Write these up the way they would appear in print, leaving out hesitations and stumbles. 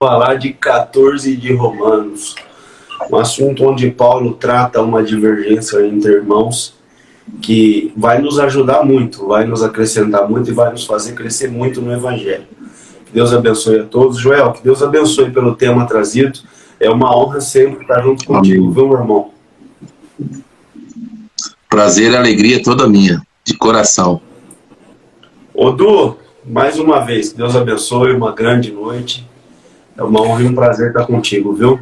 Falar de 14 de Romanos, um assunto onde Paulo trata uma divergência entre irmãos que vai nos ajudar muito, vai nos acrescentar muito e vai nos fazer crescer muito no Evangelho. Que Deus abençoe a todos. Joel, que Deus abençoe pelo tema trazido. É uma honra sempre estar junto contigo, viu, meu irmão? Prazer e alegria toda minha, de coração. Odu, mais uma vez, que Deus abençoe, uma grande noite. É uma honra e um prazer estar contigo, viu?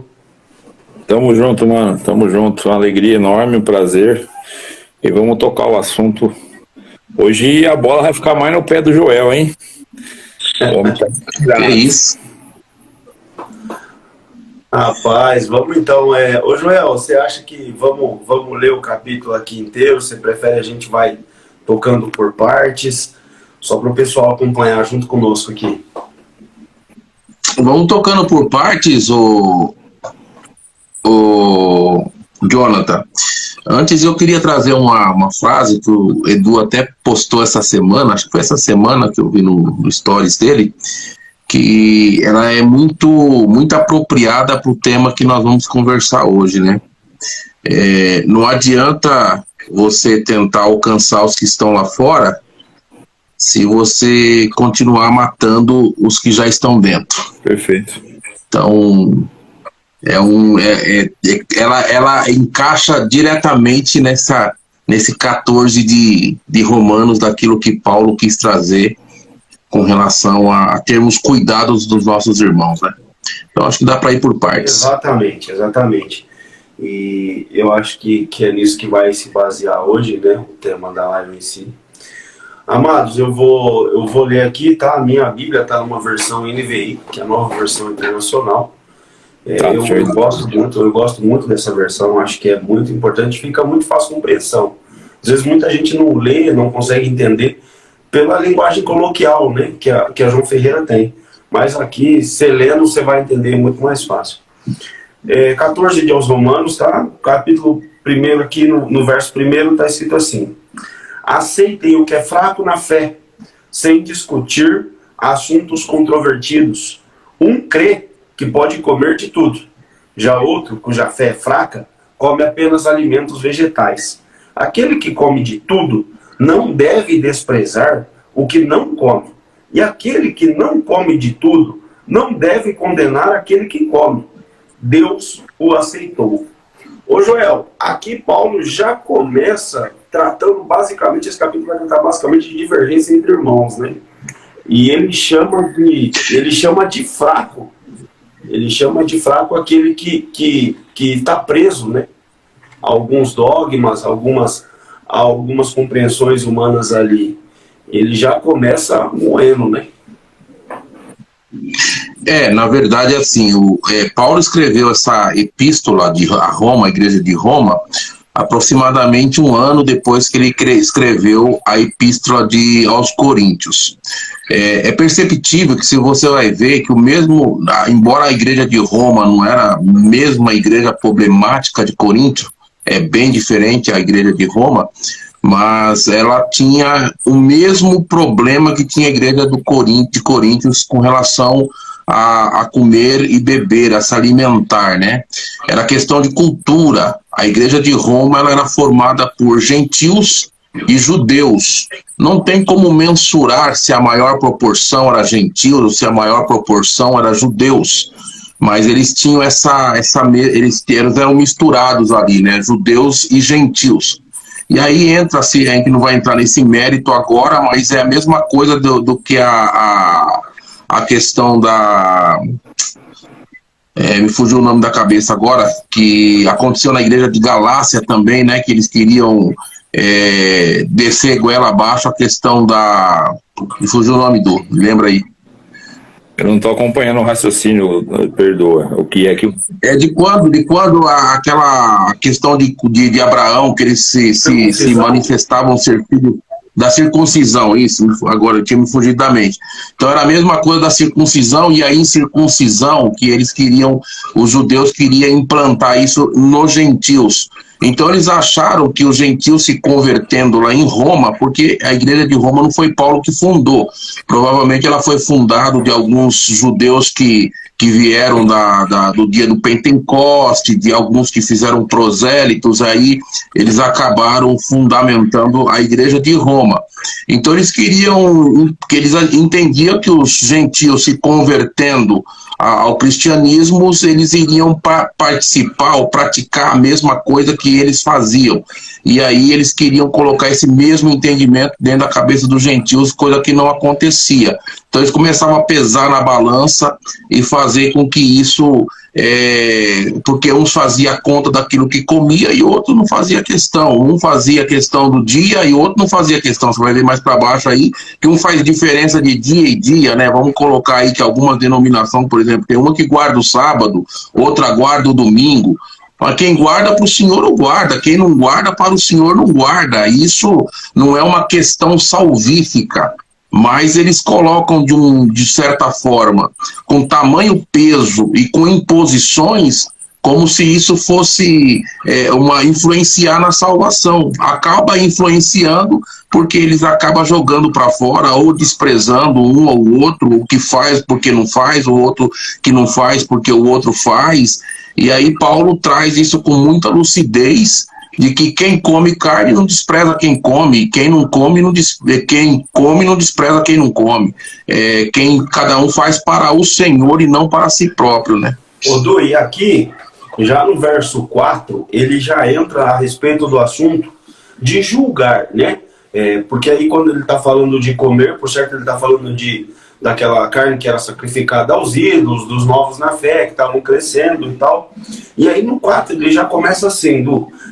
Tamo junto, mano. Tamo junto. Uma alegria enorme, um prazer. E vamos tocar o assunto. Hoje a bola vai ficar mais no pé do Joel, hein? O homem tá Que isso? Rapaz, vamos então. Ô Joel, você acha que vamos ler o capítulo aqui inteiro? Você prefere a gente vai tocando por partes? Só para o pessoal acompanhar junto conosco aqui. Vamos tocando por partes, o Jonathan. Antes eu queria trazer uma frase que o Edu até postou essa semana, acho que foi essa semana que eu vi no stories dele, que ela é muito apropriada para o tema que nós vamos conversar hoje, né? Não adianta você tentar alcançar os que estão lá fora se você continuar matando os que já estão dentro. Perfeito. Então, ela encaixa diretamente nesse 14 de Romanos, daquilo que Paulo quis trazer com relação a termos cuidados dos nossos irmãos, né? Então, acho que dá para ir por partes. Exatamente. E eu acho que é nisso que vai se basear hoje, né? O tema da live em si. Amados, eu vou ler aqui, tá? A minha Bíblia está numa versão NVI, que é a nova versão internacional. Eu gosto muito dessa versão, acho que é muito importante, fica muito fácil compreensão. Às vezes muita gente não lê, não consegue entender pela linguagem coloquial, né? Que a João Ferreira tem. Mas aqui, você lendo, você vai entender muito mais fácil. 14 de aos Romanos, tá? Capítulo 1 aqui, no verso 1 está escrito assim: aceitem o que é fraco na fé, sem discutir assuntos controvertidos. Um crê que pode comer de tudo. Já outro, cuja fé é fraca, come apenas alimentos vegetais. Aquele que come de tudo não deve desprezar o que não come. E aquele que não come de tudo não deve condenar aquele que come. Deus o aceitou. Ô Joel, aqui Paulo já começa tratando basicamente, esse capítulo vai tratar basicamente de divergência entre irmãos, né? E ele chama de fraco. Ele chama de fraco aquele que está preso, né? Alguns dogmas, algumas compreensões humanas ali. Ele já começa moendo, né? Na verdade, assim, Paulo escreveu essa epístola a Roma, a igreja de Roma, aproximadamente um ano depois que ele escreveu a epístola aos Coríntios. É perceptível que, se você vai ver, que embora a igreja de Roma não era a mesma igreja problemática de Corinto, é bem diferente a igreja de Roma, mas ela tinha o mesmo problema que tinha a igreja de Coríntios com relação a comer e beber, a se alimentar, né? Era questão de cultura. A igreja de Roma ela era formada por gentios e judeus. Não tem como mensurar se a maior proporção era gentios ou se a maior proporção era judeus. Mas eles tinham eles eram misturados ali, né? Judeus e gentios. E aí a gente não vai entrar nesse mérito agora, mas é a mesma coisa do que a questão me fugiu o nome da cabeça agora, que aconteceu na igreja de Galácia também, né? Que eles queriam descer goela abaixo a questão me fugiu o nome lembra aí? Eu não estou acompanhando o raciocínio, perdoa. O que é que... de quando aquela questão de Abraão, que eles se manifestavam ser filhos da circuncisão, isso, agora eu tinha me fugido da mente. Então era a mesma coisa da circuncisão, e a incircuncisão, que os judeus queriam implantar isso nos gentios. Então eles acharam que os gentios se convertendo lá em Roma, porque a igreja de Roma não foi Paulo que fundou, provavelmente ela foi fundada de alguns judeus que vieram do dia do Pentecoste, de alguns que fizeram prosélitos, aí eles acabaram fundamentando a igreja de Roma. Então eles eles entendiam que os gentios se convertendo ao cristianismo, eles iriam participar ou praticar a mesma coisa que eles faziam. E aí eles queriam colocar esse mesmo entendimento dentro da cabeça dos gentios, coisa que não acontecia. Então eles começavam a pesar na balança e fazer com que isso, porque uns fazia conta daquilo que comia e outro não fazia questão. Um fazia questão do dia e outro não fazia questão. Você vai ver mais para baixo aí que um faz diferença de dia e dia, né? Vamos colocar aí que algumas denominações, por exemplo, tem uma que guarda o sábado, outra guarda o domingo. Mas quem guarda para o Senhor não guarda, quem não guarda para o Senhor não guarda. Isso não é uma questão salvífica, mas eles colocam de certa forma, com tamanho peso e com imposições, como se isso fosse influenciar na salvação. Acaba influenciando porque eles acabam jogando para fora ou desprezando um ou outro, o que faz porque não faz, o outro que não faz porque o outro faz. E aí Paulo traz isso com muita lucidez, de que quem come carne não despreza quem come, quem não come quem come não despreza quem não come. Cada um faz para o Senhor e não para si próprio, né? Du, e aqui, já no verso 4, ele já entra a respeito do assunto de julgar, né? Porque aí quando ele está falando de comer, por certo ele está falando daquela carne que era sacrificada aos ídolos, dos novos na fé, que estavam crescendo e tal. E aí no 4 ele já começa assim,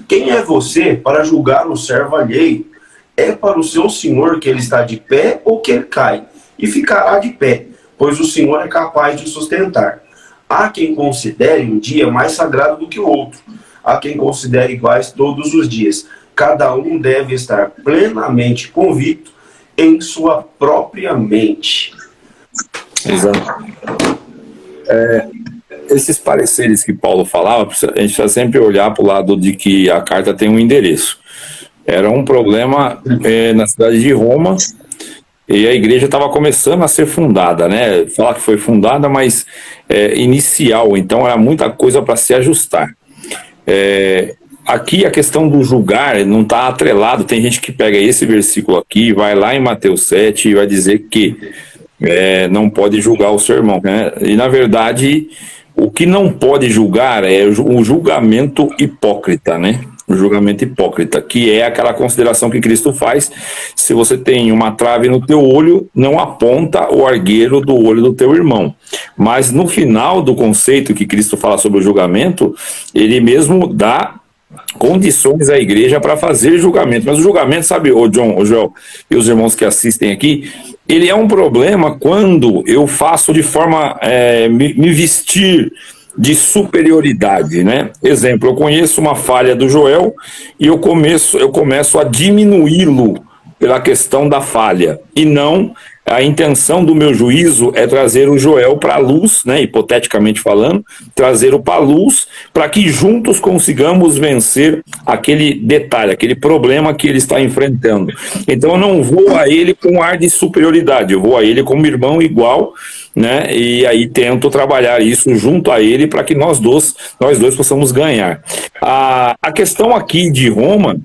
quem é você para julgar o servo alheio? É para o seu senhor que ele está de pé ou que ele cai? E ficará de pé, pois o Senhor é capaz de sustentar. Há quem considere um dia mais sagrado do que o outro. Há quem considere iguais todos os dias. Cada um deve estar plenamente convicto em sua própria mente. Exato. Esses pareceres que Paulo falava, a gente precisa sempre olhar para o lado de que a carta tem um endereço. Era um problema na cidade de Roma, e a igreja estava começando a ser fundada, né? Falar que foi fundada, mas inicial, então era muita coisa para se ajustar. Aqui a questão do julgar não está atrelado. Tem gente que pega esse versículo aqui, vai lá em Mateus 7 e vai dizer que não pode julgar o seu irmão, né? E na verdade o que não pode julgar é o julgamento hipócrita, né? O julgamento hipócrita, que é aquela consideração que Cristo faz: se você tem uma trave no teu olho, não aponta o argueiro do olho do teu irmão. Mas no final do conceito que Cristo fala sobre o julgamento, ele mesmo dá condições à igreja para fazer julgamento. Mas o julgamento, sabe, o John, o Joel e os irmãos que assistem aqui, ele é um problema quando eu faço de forma me vestir de superioridade, né? Exemplo, eu conheço uma falha do Joel e eu começo a diminuí-lo pela questão da falha, e não a intenção do meu juízo é trazer o Joel para a luz, né, hipoteticamente falando, trazê-lo para a luz, para que juntos consigamos vencer aquele detalhe, aquele problema que ele está enfrentando. Então eu não vou a ele com ar de superioridade, eu vou a ele como irmão igual, né, e aí tento trabalhar isso junto a ele para que nós dois possamos ganhar. A questão aqui de Roma,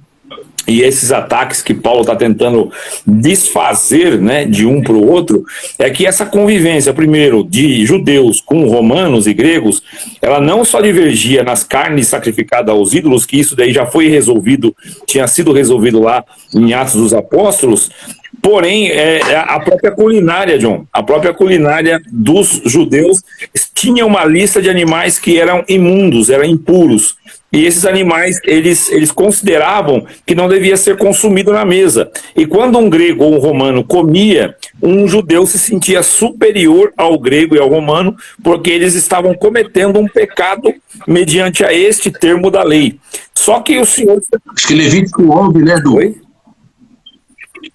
e esses ataques que Paulo está tentando desfazer, né, de um para o outro, é que essa convivência, primeiro, de judeus com romanos e gregos, ela não só divergia nas carnes sacrificadas aos ídolos, que isso daí já foi resolvido, tinha sido resolvido lá em Atos dos Apóstolos, porém, a própria culinária, John, a própria culinária dos judeus tinha uma lista de animais que eram imundos, eram impuros. E esses animais, eles consideravam que não devia ser consumido na mesa. E quando um grego ou um romano comia, um judeu se sentia superior ao grego e ao romano, porque eles estavam cometendo um pecado mediante a este termo da lei. Só que o Senhor... Acho que Levítico 11, né, Du? Oi?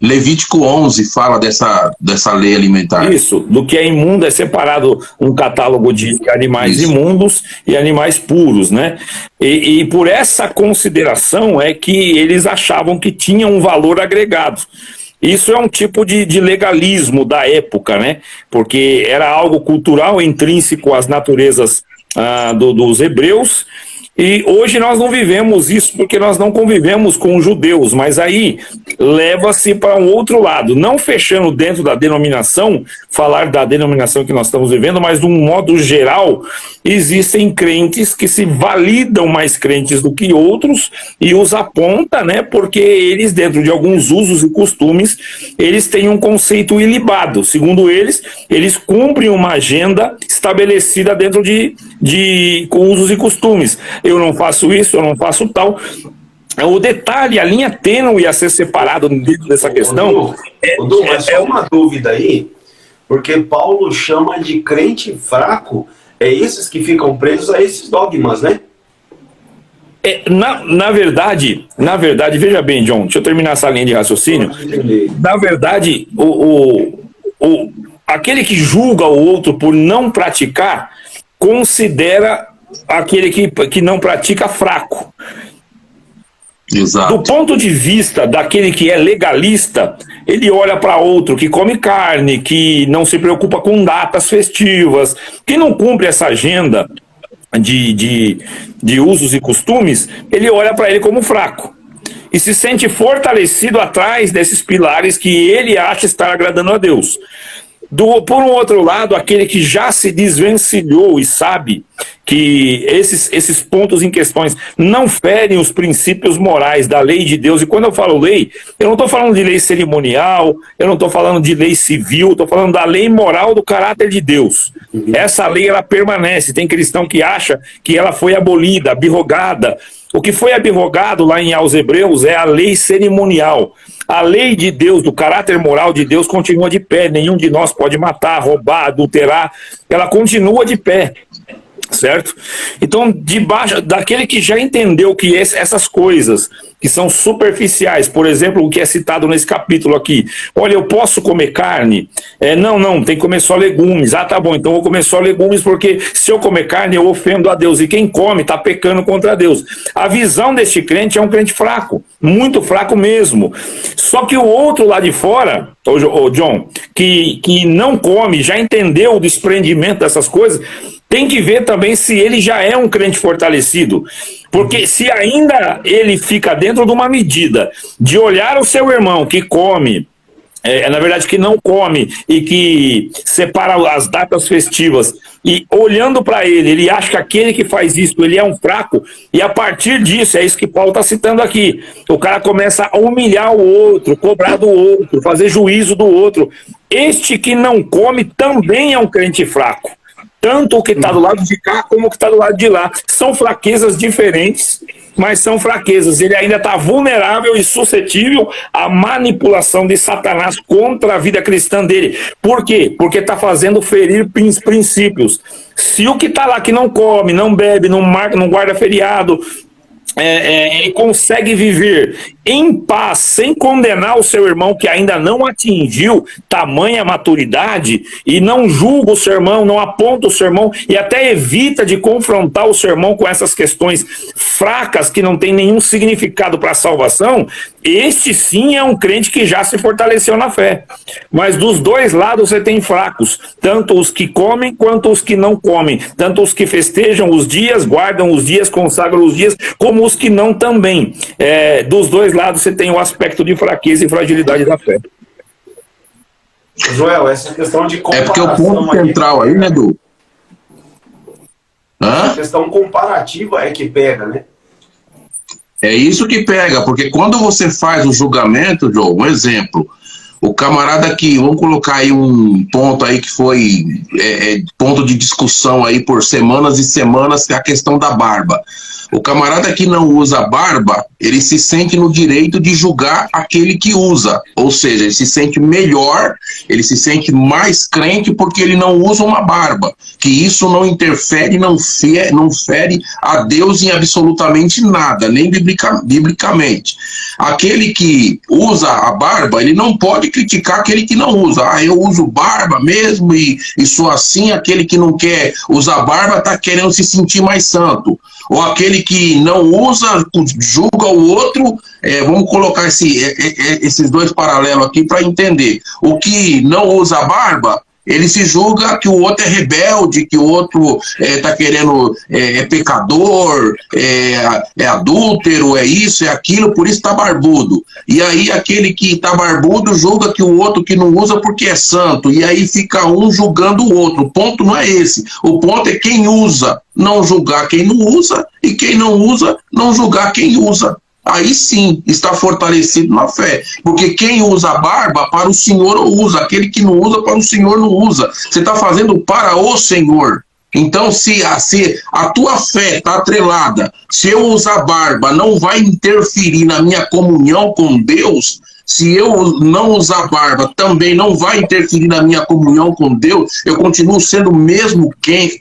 Levítico 11 fala dessa lei alimentar. Isso, do que é imundo é separado um catálogo de animais imundos e animais puros, né? E por essa consideração é que eles achavam que tinha um valor agregado. Isso é um tipo de legalismo da época, né? Porque era algo cultural, intrínseco às naturezas dos hebreus. E hoje nós não vivemos isso porque nós não convivemos com os judeus, mas aí leva-se para um outro lado, não fechando dentro da denominação, falar da denominação que nós estamos vivendo, mas de um modo geral, existem crentes que se validam mais crentes do que outros e os aponta, né, porque eles, dentro de alguns usos e costumes, eles têm um conceito ilibado. Segundo eles cumprem uma agenda estabelecida dentro de usos e costumes. Eu não faço isso, eu não faço tal. O detalhe, a linha tênue a ser separado dentro dessa questão... Mas só uma dúvida aí, porque Paulo chama de crente fraco, esses que ficam presos a esses dogmas, né? Na verdade, veja bem, John, deixa eu terminar essa linha de raciocínio. Na verdade, aquele que julga o outro por não praticar, considera aquele que não pratica fraco. Exato. Do ponto de vista daquele que é legalista, ele olha para outro que come carne, que não se preocupa com datas festivas, que não cumpre essa agenda de usos e costumes, ele olha para ele como fraco. E se sente fortalecido atrás desses pilares que ele acha estar agradando a Deus. Por um outro lado, aquele que já se desvencilhou e sabe que esses pontos em questões não ferem os princípios morais da lei de Deus. E quando eu falo lei, eu não estou falando de lei cerimonial, eu não estou falando de lei civil, estou falando da lei moral do caráter de Deus. Essa lei, ela permanece. Tem cristão que acha que ela foi abolida, abrogada. O que foi abrogado lá aos Hebreus é a lei cerimonial. A lei de Deus, do caráter moral de Deus, continua de pé. Nenhum de nós pode matar, roubar, adulterar. Ela continua de pé, certo? Então, debaixo daquele que já entendeu que essas coisas que são superficiais, por exemplo, o que é citado nesse capítulo aqui, olha, eu posso comer carne? Não, tem que comer só legumes. Ah, tá bom, então eu vou comer só legumes, porque se eu comer carne eu ofendo a Deus, e quem come está pecando contra Deus. A visão deste crente é um crente fraco, muito fraco mesmo. Só que o outro lá de fora, o John, que não come, já entendeu o desprendimento dessas coisas, tem que ver também se ele já é um crente fortalecido. Porque se ainda ele fica dentro de uma medida de olhar o seu irmão que come, na verdade que não come e que separa as datas festivas, e olhando para ele acha que aquele que faz isso, ele é um fraco, e a partir disso, é isso que Paulo está citando aqui, o cara começa a humilhar o outro, cobrar do outro, fazer juízo do outro. Este que não come também é um crente fraco. Tanto o que está do lado de cá como o que está do lado de lá. São fraquezas diferentes, mas são fraquezas. Ele ainda está vulnerável e suscetível à manipulação de Satanás contra a vida cristã dele. Por quê? Porque está fazendo ferir princípios. Se o que está lá que não come, não bebe, não guarda feriado, ele consegue viver em paz, sem condenar o seu irmão que ainda não atingiu tamanha maturidade, e não julga o seu irmão, não aponta o seu irmão, e até evita de confrontar o seu irmão com essas questões fracas que não tem nenhum significado para a salvação, este sim é um crente que já se fortaleceu na fé. Mas dos dois lados você tem fracos, tanto os que comem quanto os que não comem, tanto os que festejam os dias, guardam os dias, consagram os dias, como os que não também. Dos dois lados você tem o aspecto de fraqueza e fragilidade da fé. Joel, essa questão de comparação... É porque o ponto central aí, né, Edu? A questão comparativa é que pega, né? É isso que pega, porque quando você faz o julgamento, João, um exemplo, O camarada que, vamos colocar aí um ponto aí que foi ponto de discussão aí por semanas e semanas, que é a questão da barba. O camarada que não usa barba, ele se sente no direito de julgar aquele que usa. Ou seja, ele se sente melhor, ele se sente mais crente porque ele não usa uma barba. Que isso não interfere, não fere a Deus em absolutamente nada, nem biblicamente. Aquele que usa a barba, ele não pode criticar aquele que não usa. Ah, eu uso barba mesmo e sou assim. Aquele que não quer usar barba está querendo se sentir mais santo. Ou aquele que não usa, julga o outro. Vamos colocar esses dois paralelos aqui para entender. O que não usa barba, ele se julga que o outro é rebelde, que o outro está querendo, é pecador, é adúltero, é isso, é aquilo, por isso está barbudo. E aí aquele que está barbudo julga que o outro que não usa porque é santo. E aí fica um julgando o outro. O ponto não é esse. O ponto é quem usa não julgar quem não usa, e quem não usa não julgar quem usa. Aí sim está fortalecido na fé, porque quem usa barba para o Senhor usa, aquele que não usa para o Senhor não usa. Você está fazendo para o Senhor. Então, se a tua fé está atrelada, se eu usar barba não vai interferir na minha comunhão com Deus, se eu não usar barba também não vai interferir na minha comunhão com Deus, eu continuo sendo o mesmo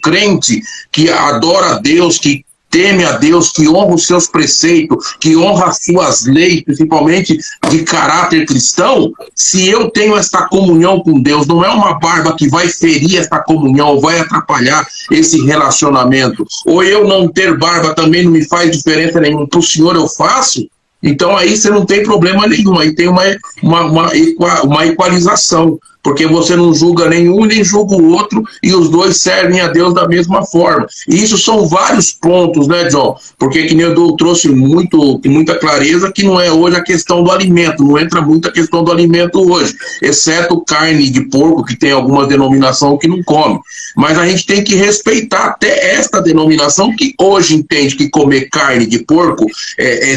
crente que adora a Deus, que teme a Deus, que honra os seus preceitos, que honra as suas leis, principalmente de caráter cristão. Se eu tenho esta comunhão com Deus, não é uma barba que vai ferir esta comunhão, vai atrapalhar esse relacionamento. Ou eu não ter barba também não me faz diferença nenhuma, para o Senhor eu faço. Então aí você não tem problema nenhum, aí tem uma equalização, porque você não julga nenhum nem julga o outro, e os dois servem a Deus da mesma forma. E isso são vários pontos, né, John? Porque que nem eu trouxe muita clareza que não é hoje a questão do alimento, não entra muito a questão do alimento hoje, exceto carne de porco, que tem alguma denominação que não come. Mas a gente tem que respeitar até esta denominação que hoje entende que comer carne de porco,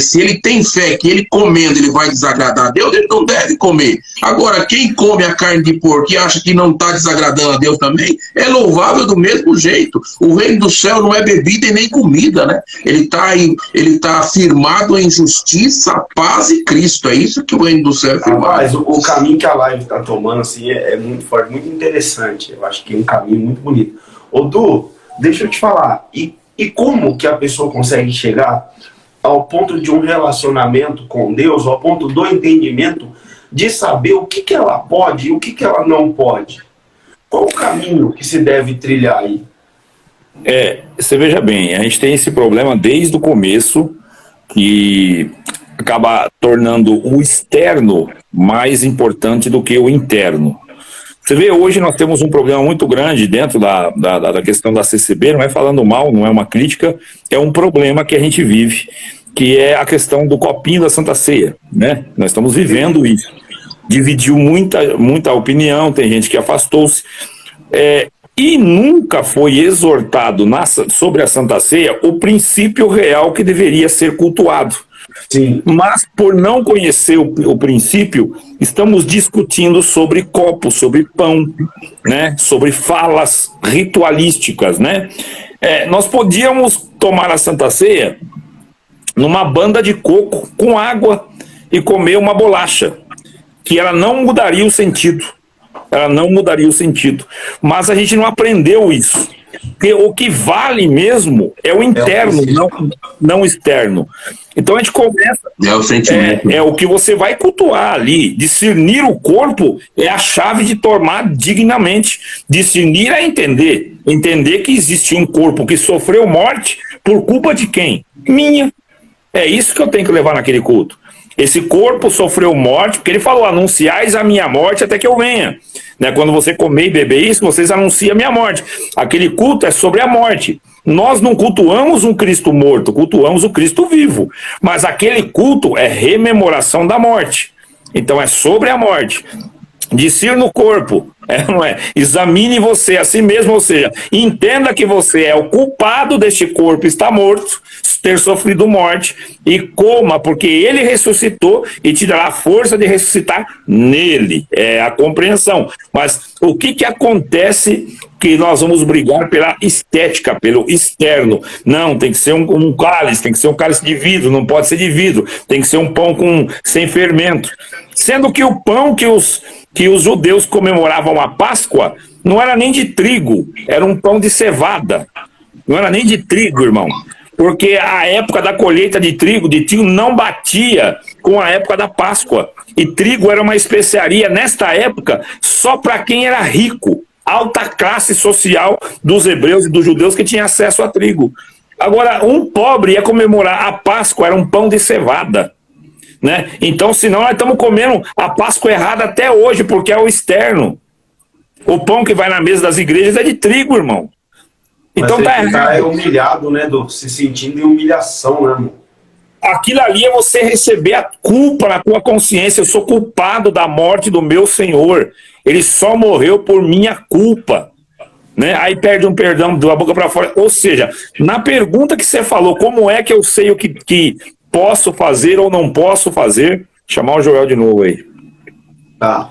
se ele tem fé que ele comendo ele vai desagradar a Deus, ele não deve comer. Agora, quem come a carne de porco e acha que não está desagradando a Deus também, é louvável do mesmo jeito. O reino do céu não é bebida e nem comida, né? Ele tá firmado em justiça, paz e Cristo. É isso que o reino do céu é firmado. Rapaz, o caminho que a live está tomando assim, é muito forte, muito interessante. Eu acho que é um caminho muito bonito. Ô Du, deixa eu te falar, e como que a pessoa consegue chegar ao ponto de um relacionamento com Deus, ao ponto do entendimento de saber o que ela pode e o que ela não pode? Qual o caminho que se deve trilhar aí? Você veja bem, a gente tem esse problema desde o começo, que acaba tornando o externo mais importante do que o interno. Você vê, hoje nós temos um problema muito grande dentro da questão da CCB, não é falando mal, não é uma crítica, é um problema que a gente vive, que é a questão do copinho da Santa Ceia, né? Nós estamos vivendo isso. Dividiu muita opinião, tem gente que afastou-se, e nunca foi exortado sobre a Santa Ceia o princípio real que deveria ser cultuado. Sim. Mas, por não conhecer o princípio, estamos discutindo sobre copo, sobre pão, né? Sobre falas ritualísticas, né? Nós podíamos tomar a Santa Ceia numa banda de coco com água e comer uma bolacha, que ela não mudaria o sentido. Ela não mudaria o sentido. Mas a gente não aprendeu isso. Porque o que vale mesmo é o interno, não o externo. Então a gente começa... É o sentimento. É o que você vai cultuar ali. Discernir o corpo é a chave de tomar dignamente. Discernir é entender. Entender que existe um corpo que sofreu morte por culpa de quem? Minha. É isso que eu tenho que levar naquele culto. Esse corpo sofreu morte, porque ele falou, anunciais a minha morte até que eu venha. Né? Quando você comer e beber isso, vocês anunciam a minha morte. Aquele culto é sobre a morte. Nós não cultuamos um Cristo morto, cultuamos o Cristo vivo. Mas aquele culto é rememoração da morte. Então é sobre a morte. Discir no corpo, não é? Examine você a si mesmo, ou seja, entenda que você é o culpado deste corpo estar morto, ter sofrido morte, e coma, porque ele ressuscitou e te dará a força de ressuscitar nele. É a compreensão. Mas o que acontece que nós vamos brigar pela estética, pelo externo? Não, tem que ser um cálice, tem que ser um cálice de vidro, não pode ser de vidro, tem que ser um pão sem fermento. Sendo que o pão que os judeus comemoravam a Páscoa não era nem de trigo, era um pão de cevada. Não era nem de trigo, irmão. Porque a época da colheita de trigo não batia com a época da Páscoa. E trigo era uma especiaria, nesta época, só para quem era rico. Alta classe social dos hebreus e dos judeus que tinha acesso a trigo. Agora, um pobre ia comemorar a Páscoa, era um pão de cevada. Né? Então, senão nós estamos comendo a Páscoa errada até hoje, porque é o externo. O pão que vai na mesa das igrejas é de trigo, irmão. Então tá errado. É humilhado, né, se sentindo em humilhação, né, irmão? Aquilo ali é você receber a culpa na tua consciência. Eu sou culpado da morte do meu Senhor. Ele só morreu por minha culpa. Né? Aí perde um perdão da boca para fora. Ou seja, na pergunta que você falou, como é que eu sei o que posso fazer ou não posso fazer? Chamar o Joel de novo aí. Tá.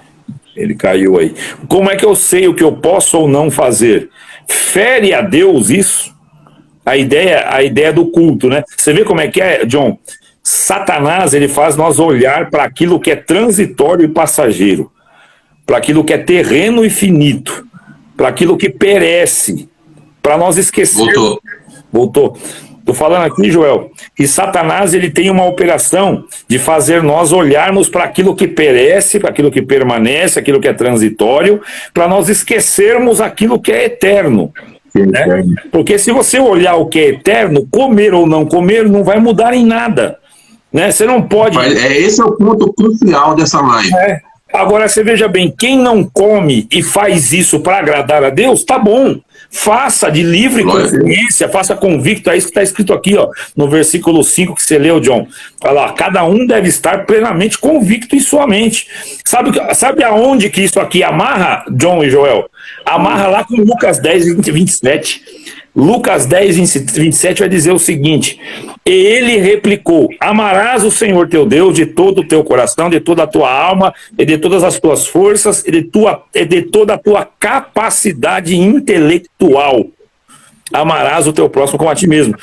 Ele caiu aí. Como é que eu sei o que eu posso ou não fazer? Fere a Deus isso? A ideia do culto, né? Você vê como é que é, John? Satanás, ele faz nós olhar para aquilo que é transitório e passageiro, para aquilo que é terreno e finito, para aquilo que perece, para nós esquecer. Voltou. Estou falando aqui, Joel, que Satanás ele tem uma operação de fazer nós olharmos para aquilo que perece, para aquilo que permanece, aquilo que é transitório, para nós esquecermos aquilo que é eterno. Né? Porque se você olhar o que é eterno, comer ou não comer, não vai mudar em nada. Né? Você não pode... Esse é o ponto crucial dessa live. Agora, você veja bem, quem não come e faz isso para agradar a Deus, tá bom. Faça de livre consciência, faça convicto. É isso que está escrito aqui, ó, no versículo 5 que você leu, John. Olha lá, cada um deve estar plenamente convicto em sua mente. Sabe aonde que isso aqui amarra, John e Joel? Amarra lá com Lucas 10, 27. Lucas 10, 27 vai dizer o seguinte: e ele replicou: amarás o Senhor teu Deus de todo o teu coração, de toda a tua alma, e de todas as tuas forças, e de toda a tua capacidade intelectual. Amarás o teu próximo como a ti mesmo.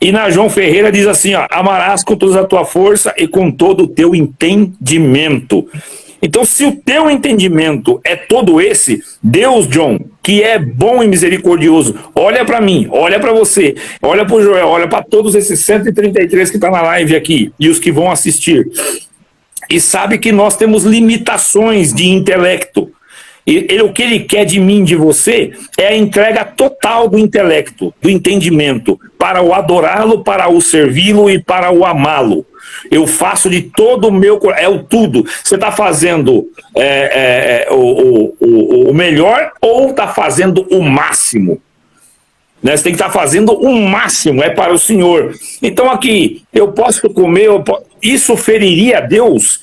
E na João Ferreira diz assim, ó: amarás com toda a tua força e com todo o teu entendimento. Então, se o teu entendimento é todo esse, Deus, John, que é bom e misericordioso, olha para mim, olha para você, olha para o Joel, olha para todos esses 133 que estão na live aqui e os que vão assistir, e sabe que nós temos limitações de intelecto. O que ele quer de mim, de você, é a entrega total do intelecto, do entendimento, para o adorá-lo, para o servi-lo e para o amá-lo. Eu faço de todo o meu coração, é o tudo. Você está fazendo o melhor ou está fazendo o máximo? Né? Você tem que estar fazendo o máximo, é para o Senhor. Então aqui, eu posso comer, isso feriria a Deus?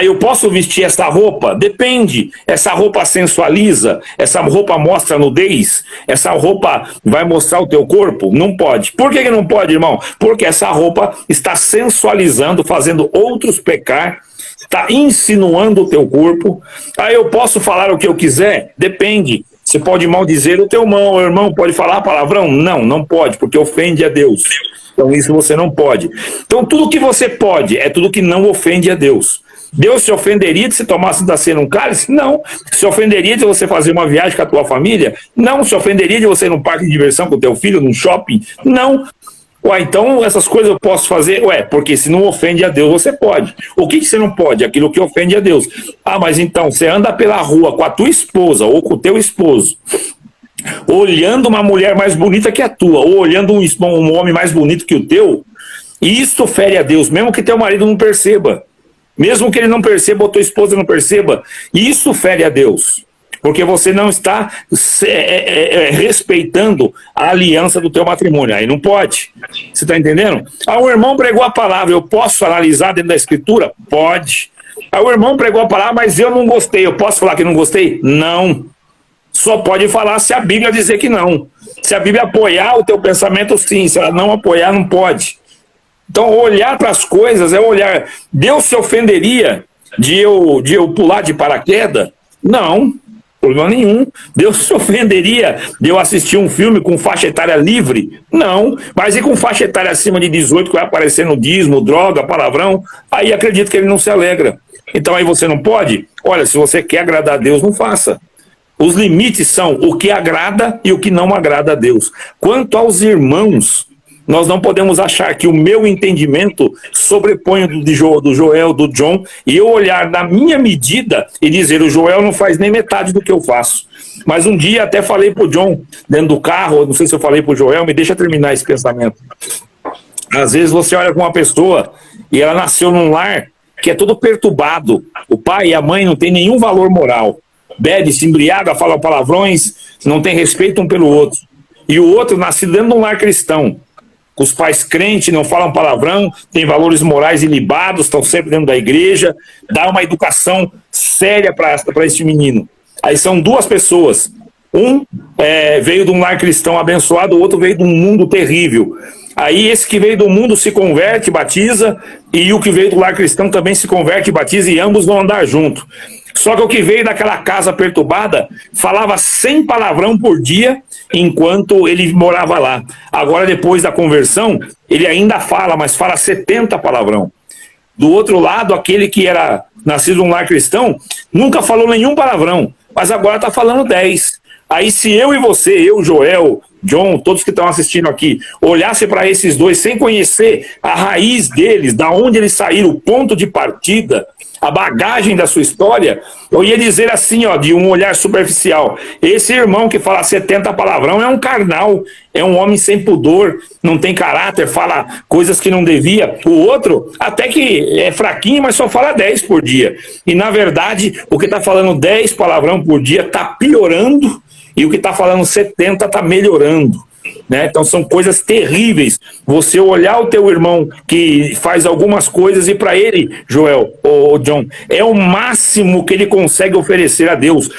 Eu posso vestir essa roupa? Depende. Essa roupa sensualiza? Essa roupa mostra nudez? Essa roupa vai mostrar o teu corpo? Não pode. Por que não pode, irmão? Porque essa roupa está sensualizando, fazendo outros pecar, está insinuando o teu corpo. Eu posso falar o que eu quiser? Depende. Você pode maldizer o teu irmão pode falar palavrão? Não, não pode, porque ofende a Deus. Então isso você não pode. Então tudo que você pode é tudo que não ofende a Deus. Deus se ofenderia de você tomasse da cena um cálice? Não. Se ofenderia de você fazer uma viagem com a tua família? Não. Se ofenderia de você ir num parque de diversão com o teu filho, num shopping? Não. Então essas coisas eu posso fazer? Porque se não ofende a Deus, você pode. O que você não pode? Aquilo que ofende a Deus. Mas então, você anda pela rua com a tua esposa ou com o teu esposo, olhando uma mulher mais bonita que a tua, ou olhando um homem mais bonito que o teu, e isso fere a Deus, mesmo que teu marido não perceba. Mesmo que ele não perceba, ou tua esposa não perceba, isso fere a Deus. Porque você não está respeitando a aliança do teu matrimônio. Aí não pode. Você está entendendo? O irmão pregou a palavra, eu posso analisar dentro da escritura? Pode. O irmão pregou a palavra, mas eu não gostei. Eu posso falar que não gostei? Não. Só pode falar se a Bíblia dizer que não. Se a Bíblia apoiar o teu pensamento, sim. Se ela não apoiar, não pode. Então, olhar para as coisas é olhar. Deus se ofenderia de eu pular de paraquedas? Não, problema nenhum. Deus se ofenderia de eu assistir um filme com faixa etária livre? Não. Mas e com faixa etária acima de 18, que vai aparecer nudismo, droga, palavrão? Aí acredito que ele não se alegra. Então aí você não pode? Olha, se você quer agradar a Deus, não faça. Os limites são o que agrada e o que não agrada a Deus. Quanto aos irmãos, nós não podemos achar que o meu entendimento sobrepõe o do Joel, do John, e eu olhar na minha medida e dizer, o Joel não faz nem metade do que eu faço. Mas um dia até falei pro John, dentro do carro, não sei se eu falei pro Joel, me deixa terminar esse pensamento. Às vezes você olha com uma pessoa e ela nasceu num lar que é todo perturbado. O pai e a mãe não tem nenhum valor moral. Bebe, se embriaga, fala palavrões, não tem respeito um pelo outro. E o outro nascido dentro de um lar cristão, com os pais crentes, não falam palavrão, tem valores morais ilibados, estão sempre dentro da igreja, dá uma educação séria para esse menino. Aí são duas pessoas. Um veio de um lar cristão abençoado, o outro veio de um mundo terrível. Aí esse que veio do mundo se converte, batiza, e o que veio do lar cristão também se converte e batiza, e ambos vão andar junto. Só que o que veio daquela casa perturbada falava 100 palavrão por dia enquanto ele morava lá. Agora, depois da conversão, ele ainda fala, mas fala 70 palavrão. Do outro lado, aquele que era nascido num lar cristão, nunca falou nenhum palavrão, mas agora está falando 10. Aí se eu e você, eu, Joel, John, todos que estão assistindo aqui, olhasse para esses dois sem conhecer a raiz deles, da onde eles saíram, o ponto de partida, a bagagem da sua história, eu ia dizer assim, ó, de um olhar superficial, esse irmão que fala 70 palavrão é um carnal, é um homem sem pudor, não tem caráter, fala coisas que não devia. O outro, até que é fraquinho, mas só fala 10 por dia. E na verdade, o que está falando 10 palavrão por dia está piorando, e o que está falando 70 está melhorando. Né? Então são coisas terríveis. Você olhar o teu irmão que faz algumas coisas e para ele, Joel ou John, é o máximo que ele consegue oferecer a Deus.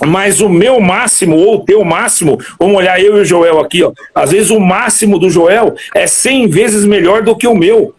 Mas o meu máximo ou o teu máximo, vamos olhar eu e o Joel aqui, ó, às vezes o máximo do Joel é 100 vezes melhor do que o meu.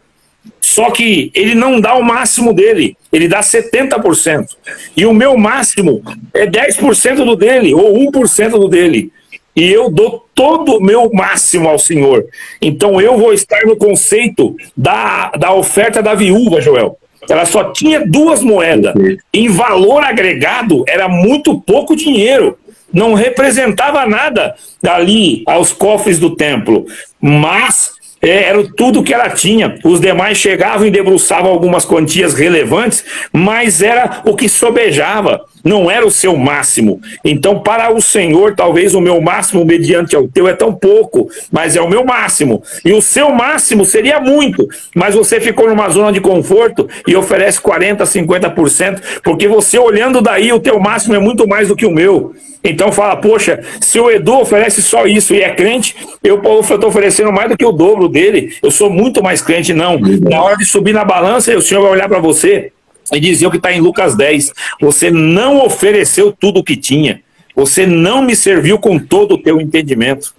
Só que ele não dá o máximo dele, ele dá 70%. E o meu máximo é 10% do dele, ou 1% do dele. E eu dou todo o meu máximo ao Senhor. Então eu vou estar no conceito da oferta da viúva, Joel. Ela só tinha 2 moedas. Em valor agregado, era muito pouco dinheiro. Não representava nada ali aos cofres do templo. Mas era tudo que ela tinha. Os demais chegavam e debruçavam algumas quantias relevantes, mas era o que sobejava, não era o seu máximo. Então, para o Senhor, talvez o meu máximo mediante ao teu é tão pouco, mas é o meu máximo. E o seu máximo seria muito, mas você ficou numa zona de conforto e oferece 40%, 50%, porque você olhando daí, o teu máximo é muito mais do que o meu. Então fala, poxa, se o Edu oferece só isso e é crente, eu estou oferecendo mais do que o dobro dele, eu sou muito mais crente. Não, na hora de subir na balança, o Senhor vai olhar para você e dizer o que está em Lucas 10, você não ofereceu tudo o que tinha, você não me serviu com todo o teu entendimento.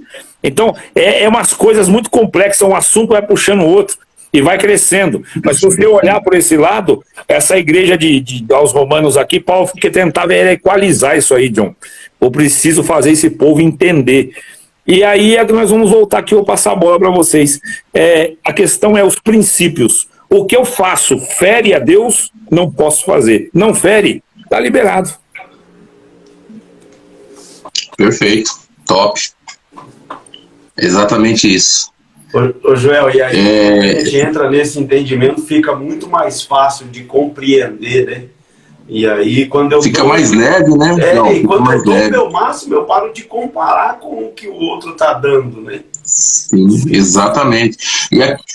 Então, é umas coisas muito complexas, um assunto vai puxando o outro e vai crescendo. Mas se você olhar por esse lado, essa igreja aos romanos aqui, Paulo que tentava era equalizar isso aí, John. Eu preciso fazer esse povo entender. E aí nós vamos voltar aqui, eu vou passar a bola para vocês. A questão é os princípios. O que eu faço fere a Deus, não posso fazer. Não fere, está liberado. Perfeito, top. Exatamente isso. Ô Joel, e aí a gente entra nesse entendimento, fica muito mais fácil de compreender, né? E aí quando eu fica mais leve, né? E quando eu dou o meu máximo, eu paro de comparar com o que o outro está dando, né? Sim, exatamente.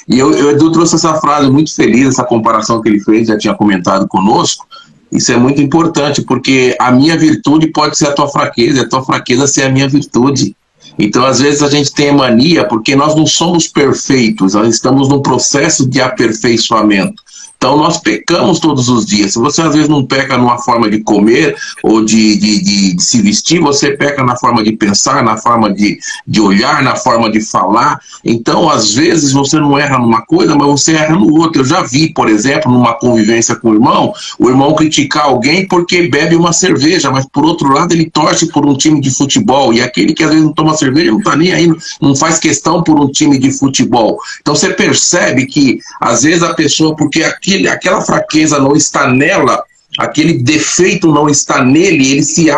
E o Edu trouxe essa frase muito feliz, essa comparação que ele fez, já tinha comentado conosco. Isso é muito importante, porque a minha virtude pode ser a tua fraqueza, e a tua fraqueza ser a minha virtude. Então, às vezes, a gente tem mania, porque nós não somos perfeitos, nós estamos num processo de aperfeiçoamento. Então nós pecamos todos os dias. Se você às vezes não peca numa forma de comer ou de se vestir, você peca na forma de pensar, na forma de olhar, na forma de falar. Então às vezes você não erra numa coisa, mas você erra no outro. Eu já vi, por exemplo, numa convivência com o irmão criticar alguém porque bebe uma cerveja, mas por outro lado ele torce por um time de futebol, e aquele que às vezes não toma cerveja não tá nem aí, não faz questão por um time de futebol. Então você percebe que às vezes a pessoa, porque aquela fraqueza não está nela, aquele defeito não está nele, ele se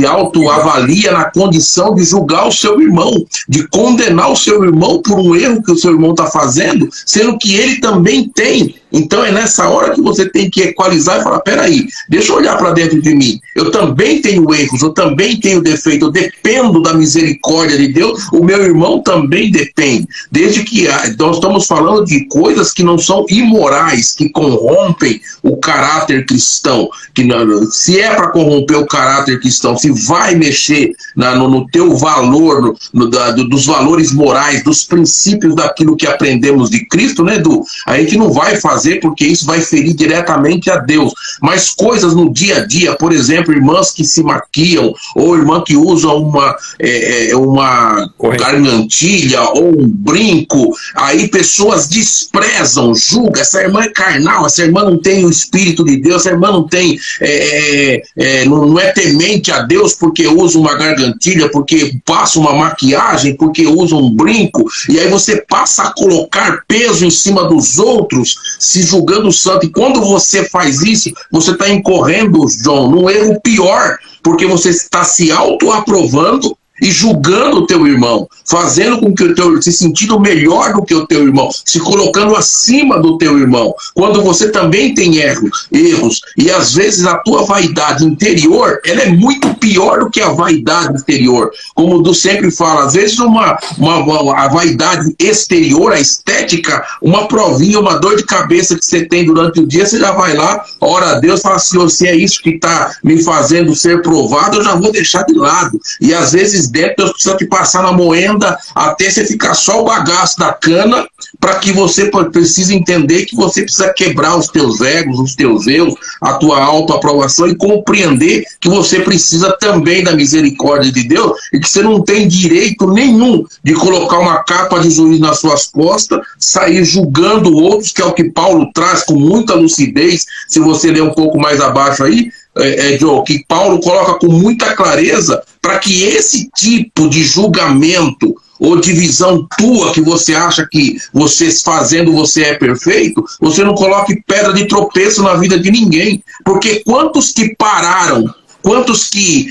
autoavalia na condição de julgar o seu irmão, de condenar o seu irmão por um erro que o seu irmão está fazendo, sendo que ele também tem. Então é nessa hora que você tem que equalizar e falar, peraí, deixa eu olhar para dentro de mim, eu também tenho erros, eu também tenho defeito, eu dependo da misericórdia de Deus, o meu irmão também depende, desde que nós estamos falando de coisas que não são imorais, que corrompem o caráter cristão, que se é para corromper o caráter cristão, se vai mexer no teu valor, dos valores morais, dos princípios daquilo que aprendemos de Cristo, né, Edu? A gente não vai fazer porque isso vai ferir diretamente a Deus, mas coisas no dia a dia, por exemplo, irmãs que se maquiam, ou irmã que usa uma gargantilha ou um brinco, aí pessoas desprezam, julgam, essa irmã é carnal, essa irmã não tem o Espírito de Deus, essa irmã não tem não é temente a Deus porque usa uma gargantilha, porque passa uma maquiagem, porque usa um brinco, e aí você passa a colocar peso em cima dos outros, se julgando santo. E quando você faz isso, você está incorrendo, João, num erro pior, porque você está se autoaprovando e julgando o teu irmão, fazendo com que o teu, se sentindo melhor do que o teu irmão, se colocando acima do teu irmão, quando você também tem erros, e às vezes a tua vaidade interior, ela é muito pior do que a vaidade exterior, como o Du sempre fala, às vezes a vaidade exterior, a estética, uma provinha, uma dor de cabeça que você tem durante o dia, você já vai lá, ora a Deus, fala, Senhor, se é isso que está me fazendo ser provado, eu já vou deixar de lado, e às vezes dentro Deus precisa te passar na moenda até você ficar só o bagaço da cana, para que você precise entender que você precisa quebrar os teus egos, os teus erros, a tua autoaprovação e compreender que você precisa também da misericórdia de Deus e que você não tem direito nenhum de colocar uma capa de juiz nas suas costas, sair julgando outros, que é o que Paulo traz com muita lucidez, se você ler um pouco mais abaixo aí, Joe, que Paulo coloca com muita clareza para que esse tipo de julgamento ou de visão tua que você acha que você fazendo você é perfeito, você não coloque pedra de tropeço na vida de ninguém, porque quantos que pararam, quantos que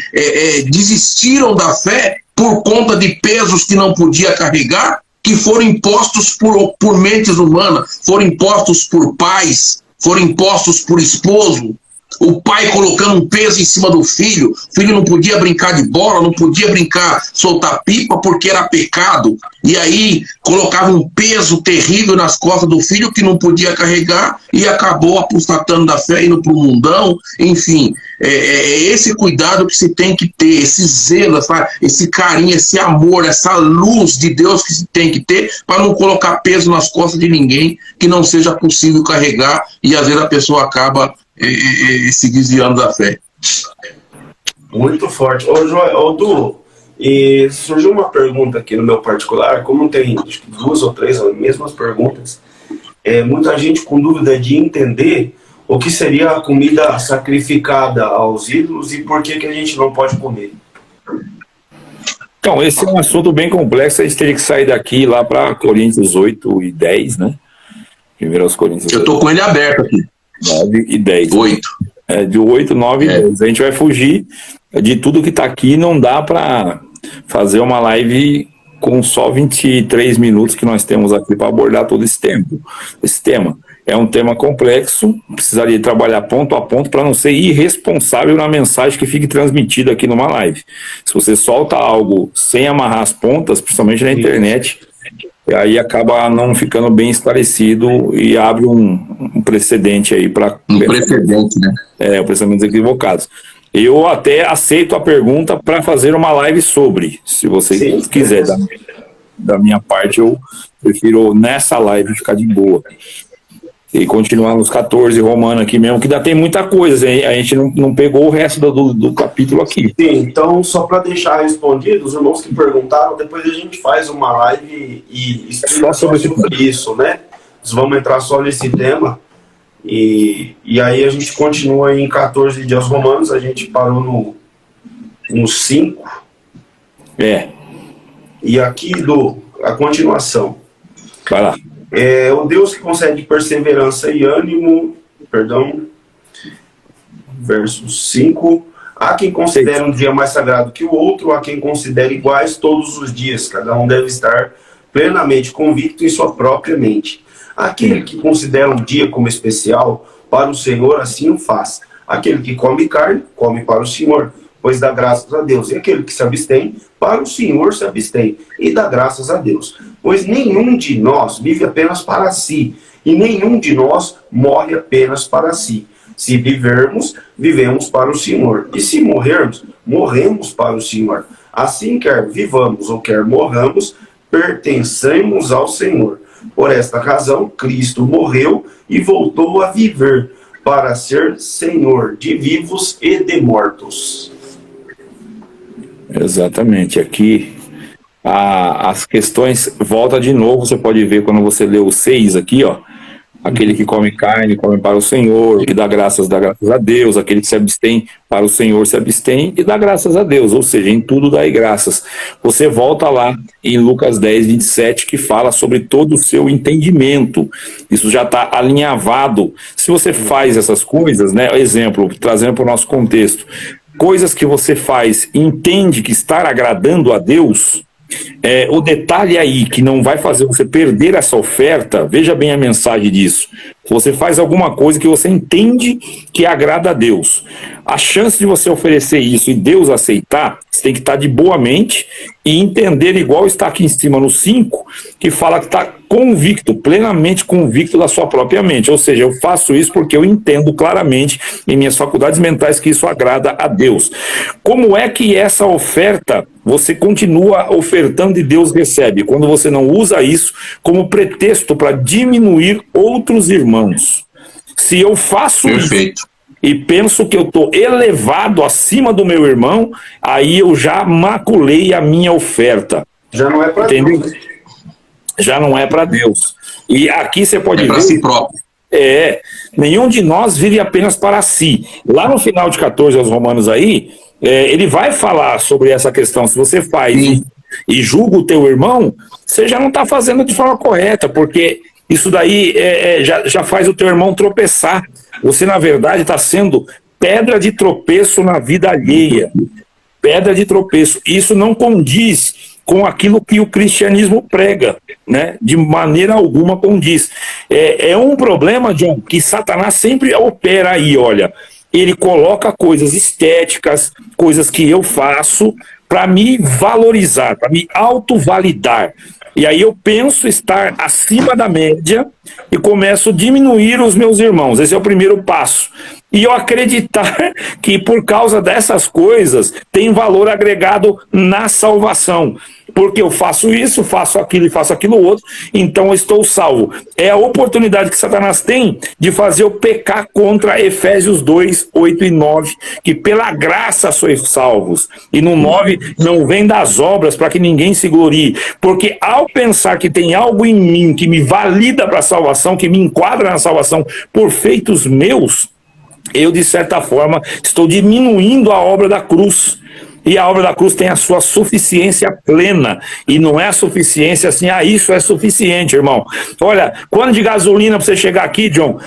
desistiram da fé por conta de pesos que não podia carregar, que foram impostos por mentes humanas, foram impostos por pais, foram impostos por esposo, o pai colocando um peso em cima do filho, o filho não podia brincar de bola, não podia brincar, soltar pipa porque era pecado, e aí colocava um peso terrível nas costas do filho que não podia carregar e acabou apostatando da fé, indo para o mundão, enfim, esse cuidado que se tem que ter, esse zelo, esse carinho, esse amor, essa luz de Deus que se tem que ter para não colocar peso nas costas de ninguém que não seja possível carregar, e às vezes a pessoa acaba se desviando da fé. Muito forte. Ô Du, surgiu uma pergunta aqui no meu particular, como tem acho que 2 ou 3 as mesmas perguntas, muita gente com dúvida de entender o que seria a comida sacrificada aos ídolos e por que a gente não pode comer. Então, esse é um assunto bem complexo, a gente teria que sair daqui lá para Coríntios 8 e 10, né? Primeiro aos Coríntios. Eu estou com ele aberto aqui. 9 e 10. 8. De 8, 9 e 10. A gente vai fugir de tudo que está aqui. Não dá para fazer uma live com só 23 minutos que nós temos aqui para abordar todo esse tema. É um tema complexo, precisaria trabalhar ponto a ponto para não ser irresponsável na mensagem que fique transmitida aqui numa live. Se você solta algo sem amarrar as pontas, principalmente na internet, aí acaba não ficando bem esclarecido e abre um precedente aí para... Um precedente, né? Pensamentos equivocados. Eu até aceito a pergunta para fazer uma live sobre, se você quiser. da minha parte, eu prefiro nessa live ficar de boa. E continuar nos 14 Romano aqui mesmo, que ainda tem muita coisa, a gente não pegou o resto do capítulo aqui. Sim, então só para deixar respondido, os irmãos que perguntaram, depois a gente faz uma live e explica só sobre isso, né? Nós vamos entrar só nesse tema e aí a gente continua em 14 dias romanos, a gente parou no 5. E aqui a continuação. Vai lá. O Deus que concede perseverança e ânimo, verso 5, há quem considere um dia mais sagrado que o outro, há quem considere iguais todos os dias, cada um deve estar plenamente convicto em sua própria mente. Aquele que considera um dia como especial para o Senhor, assim o faz. Aquele que come carne, come para o Senhor, pois dá graças a Deus. E aquele que se abstém, para o Senhor se abstém, e dá graças a Deus. Pois nenhum de nós vive apenas para si, e nenhum de nós morre apenas para si. Se vivermos, vivemos para o Senhor. E se morrermos, morremos para o Senhor. Assim, quer vivamos ou quer morramos, pertencemos ao Senhor. Por esta razão, Cristo morreu e voltou a viver, para ser Senhor de vivos e de mortos. Exatamente. Aqui as questões, volta de novo, você pode ver quando você lê o 6 aqui, ó. Aquele que come carne, come para o Senhor, que dá graças a Deus. Aquele que se abstém para o Senhor se abstém e dá graças a Deus. Ou seja, em tudo dai graças. Você volta lá em Lucas 10, 27, que fala sobre todo o seu entendimento. Isso já está alinhavado. Se você faz essas coisas, né? Exemplo, trazendo para o nosso contexto. Coisas que você faz, entende que estar agradando a Deus... o detalhe aí que não vai fazer você perder essa oferta, veja bem a mensagem disso. Você faz alguma coisa que você entende que agrada a Deus. A chance de você oferecer isso e Deus aceitar, você tem que estar de boa mente e entender, igual está aqui em cima no 5, que fala que está convicto, plenamente convicto da sua própria mente. Ou seja, eu faço isso porque eu entendo claramente em minhas faculdades mentais que isso agrada a Deus. Como é que essa oferta você continua ofertando e Deus recebe? Quando você não usa isso como pretexto para diminuir outros irmãos. Se eu faço Perfeito. isso e penso que eu estou elevado acima do meu irmão, aí eu já maculei a minha oferta. Já não é para Deus. Já não é para Deus. E aqui você pode ver... para si próprio. Nenhum de nós vive apenas para si. Lá no final de 14 aos Romanos aí, ele vai falar sobre essa questão. Se você faz e julga o teu irmão, você já não está fazendo de forma correta, porque isso daí já faz o teu irmão tropeçar. Você, na verdade, está sendo pedra de tropeço na vida alheia. Pedra de tropeço. Isso não condiz com aquilo que o cristianismo prega, né? De maneira alguma condiz. É um problema, John, que Satanás sempre opera aí, olha. Ele coloca coisas estéticas, coisas que eu faço para me valorizar, para me autovalidar. E aí eu penso estar acima da média e começo a diminuir os meus irmãos. Esse é o primeiro passo. E eu acreditar que por causa dessas coisas tem valor agregado na salvação. Porque eu faço isso, faço aquilo e faço aquilo outro, então eu estou salvo. É a oportunidade que Satanás tem de fazer eu pecar contra Efésios 2, 8 e 9, que pela graça sois salvos. E no 9, não vem das obras para que ninguém se glorie. Porque ao pensar que tem algo em mim que me valida para a salvação, que me enquadra na salvação por feitos meus, eu, de certa forma, estou diminuindo a obra da cruz. E a obra da cruz tem a sua suficiência plena. E não é a suficiência assim, isso é suficiente, irmão. Olha, quanto de gasolina para você chegar aqui, John?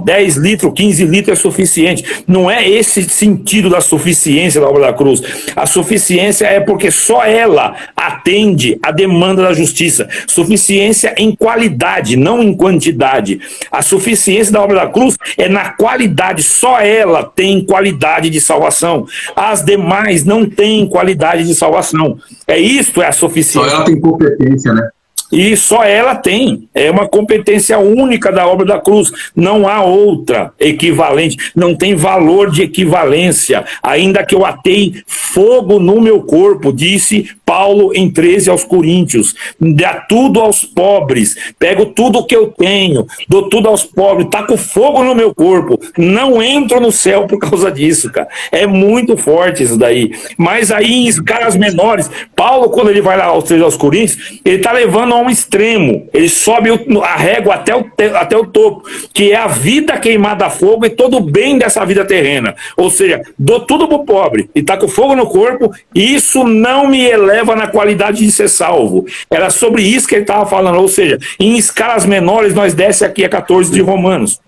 10 litros, 15 litros é suficiente. Não é esse sentido da suficiência da obra da cruz. A suficiência é porque só ela atende a demanda da justiça. Suficiência em qualidade, não em quantidade. A suficiência da obra da cruz é na qualidade. Só ela tem qualidade de salvação. As demais não tem qualidade de salvação. É a suficiência. Só ela tem competência, né? E só ela tem. É uma competência única da obra da cruz. Não há outra equivalente. Não tem valor de equivalência. Ainda que eu atei fogo no meu corpo, disse Paulo em 13 aos Coríntios. Dá tudo aos pobres. Pego tudo que eu tenho. Dou tudo aos pobres. Taco fogo no meu corpo. Não entro no céu por causa disso, cara. É muito forte isso daí. Mas aí em escalas menores, Paulo, quando ele vai lá aos 13 aos Coríntios, ele está levando a um extremo, ele sobe a régua até o topo, que é a vida queimada a fogo e todo o bem dessa vida terrena. Ou seja, dou tudo pro pobre e tá com fogo no corpo, e isso não me eleva na qualidade de ser salvo. Era sobre isso que ele estava falando. Ou seja, em escalas menores, nós desce aqui a 14 de Romanos,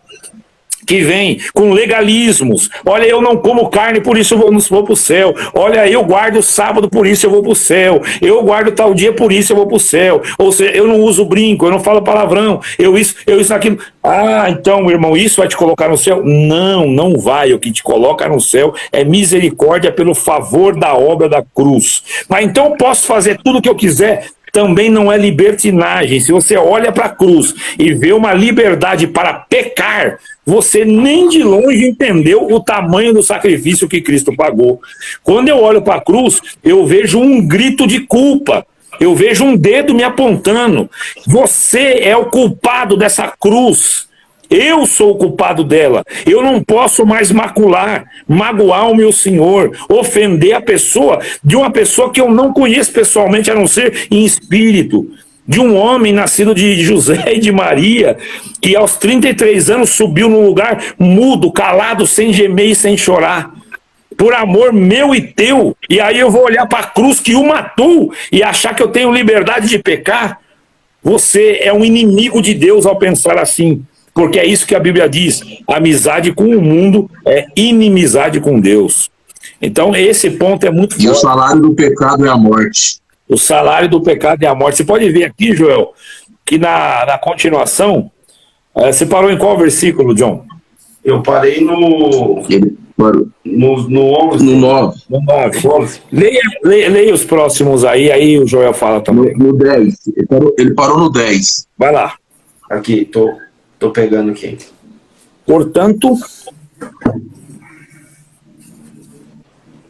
que vem com legalismos. Olha, eu não como carne, por isso eu vou para o céu. Olha, eu guardo o sábado, por isso eu vou para o céu. Eu guardo tal dia, por isso eu vou para o céu. Ou seja, eu não uso brinco, eu não falo palavrão, eu isso aquilo. Ah, então, meu irmão, isso vai te colocar no céu? Não, não vai. O que te coloca no céu é misericórdia pelo favor da obra da cruz. Mas então eu posso fazer tudo o que eu quiser? Também não é libertinagem. Se você olha para a cruz e vê uma liberdade para pecar, você nem de longe entendeu o tamanho do sacrifício que Cristo pagou. Quando eu olho para a cruz, eu vejo um grito de culpa. Eu vejo um dedo me apontando. Você é o culpado dessa cruz. Eu sou o culpado dela. Eu não posso mais magoar o meu Senhor, ofender a pessoa de uma pessoa que eu não conheço pessoalmente, a não ser em espírito. De um homem nascido de José e de Maria, que aos 33 anos subiu num lugar mudo, calado, sem gemer e sem chorar. Por amor meu e teu. E aí eu vou olhar para a cruz que o matou e achar que eu tenho liberdade de pecar? Você é um inimigo de Deus ao pensar assim. Porque é isso que a Bíblia diz: amizade com o mundo é inimizade com Deus. Então esse ponto é muito forte. E o salário do pecado é a morte. O salário do pecado é a morte. Você pode ver aqui, Joel, que na continuação, você parou em qual versículo, John? Eu parei no 11. No 9. No 9. Leia os próximos aí o Joel fala também. No 10. Ele parou no 10. Vai lá. Aqui, tô pegando aqui. Portanto,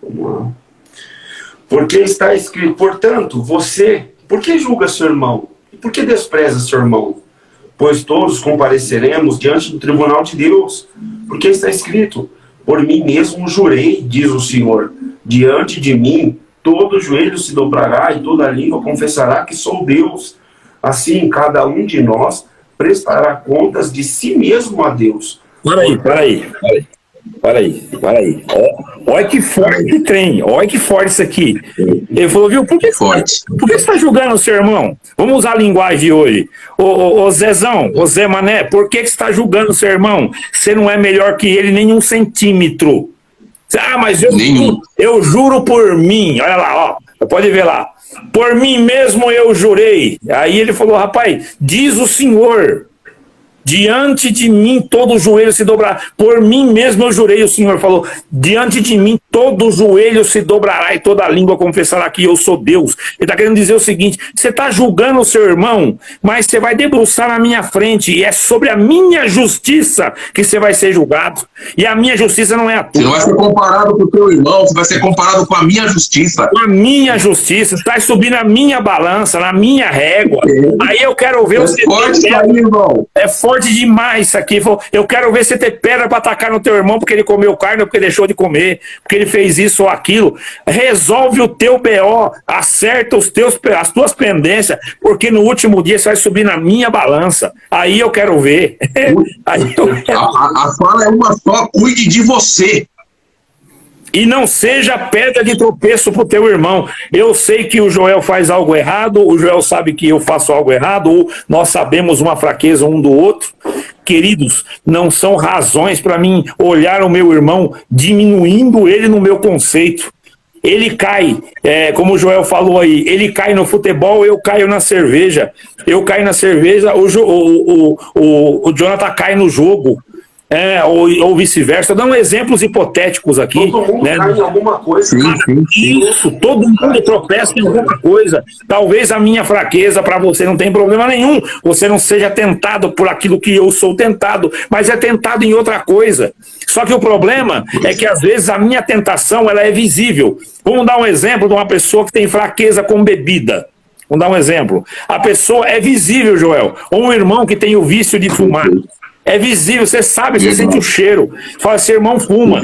vamos lá. Porque está escrito, portanto, você, por que julga seu irmão? E por que despreza seu irmão? Pois todos compareceremos diante do tribunal de Deus. Porque está escrito, por mim mesmo jurei, diz o Senhor, diante de mim todo joelho se dobrará e toda língua confessará que sou Deus. Assim, cada um de nós prestará contas de si mesmo a Deus. Peraí. Olha que forte esse trem. Olha que forte isso aqui. Ele falou, viu, por que você está julgando o seu irmão? Vamos usar a linguagem de hoje. Ô Zezão, ô Zé Mané, por que você está julgando o seu irmão? Você não é melhor que ele nem 1 centímetro. Ah, mas eu juro por mim. Olha lá, ó. Pode ver lá. Por mim mesmo eu jurei. Aí ele falou, rapaz, diz o Senhor, diante de mim todo joelho se dobrará. Por mim mesmo eu jurei, o Senhor falou, diante de mim todo joelho se dobrará e toda língua confessará que eu sou Deus. Ele está querendo dizer o seguinte: você está julgando o seu irmão, mas você vai debruçar na minha frente, e é sobre a minha justiça que você vai ser julgado. E a minha justiça não é a tua. Você não vai ser comparado com o teu irmão, você vai ser comparado com a minha justiça. Com a minha justiça, você vai subir na minha balança, na minha régua. Aí eu quero ver você. Forte aí, irmão. É forte demais isso aqui. Eu quero ver você ter pedra para atacar no teu irmão porque ele comeu carne ou porque deixou de comer, porque ele fez isso ou aquilo. Resolve o teu BO, acerta as tuas pendências, porque no último dia você vai subir na minha balança. Aí eu quero ver. Aí eu quero... A fala é uma só, cuide de você. E não seja pedra de tropeço pro teu irmão. Eu sei que o Joel faz algo errado, o Joel sabe que eu faço algo errado, ou nós sabemos uma fraqueza um do outro. Queridos, não são razões para mim olhar o meu irmão diminuindo ele no meu conceito. Ele cai, como o Joel falou aí, ele cai no futebol, eu caio na cerveja. Eu caio na cerveja, o Jonathan cai no jogo. ou vice-versa. Dando exemplos hipotéticos aqui. Todo mundo né? cai em alguma coisa. Isso, todo mundo tropeça em alguma coisa. Talvez a minha fraqueza para você não tem problema nenhum. Você não seja tentado por aquilo que eu sou tentado, mas é tentado em outra coisa. Só que o problema é que às vezes a minha tentação ela é visível. Vamos dar um exemplo de uma pessoa que tem fraqueza com bebida. Vamos dar um exemplo. A pessoa é visível, Joel. Ou um irmão que tem o vício de fumar. É visível, você sabe, você sente o cheiro. Fala, esse irmão fuma.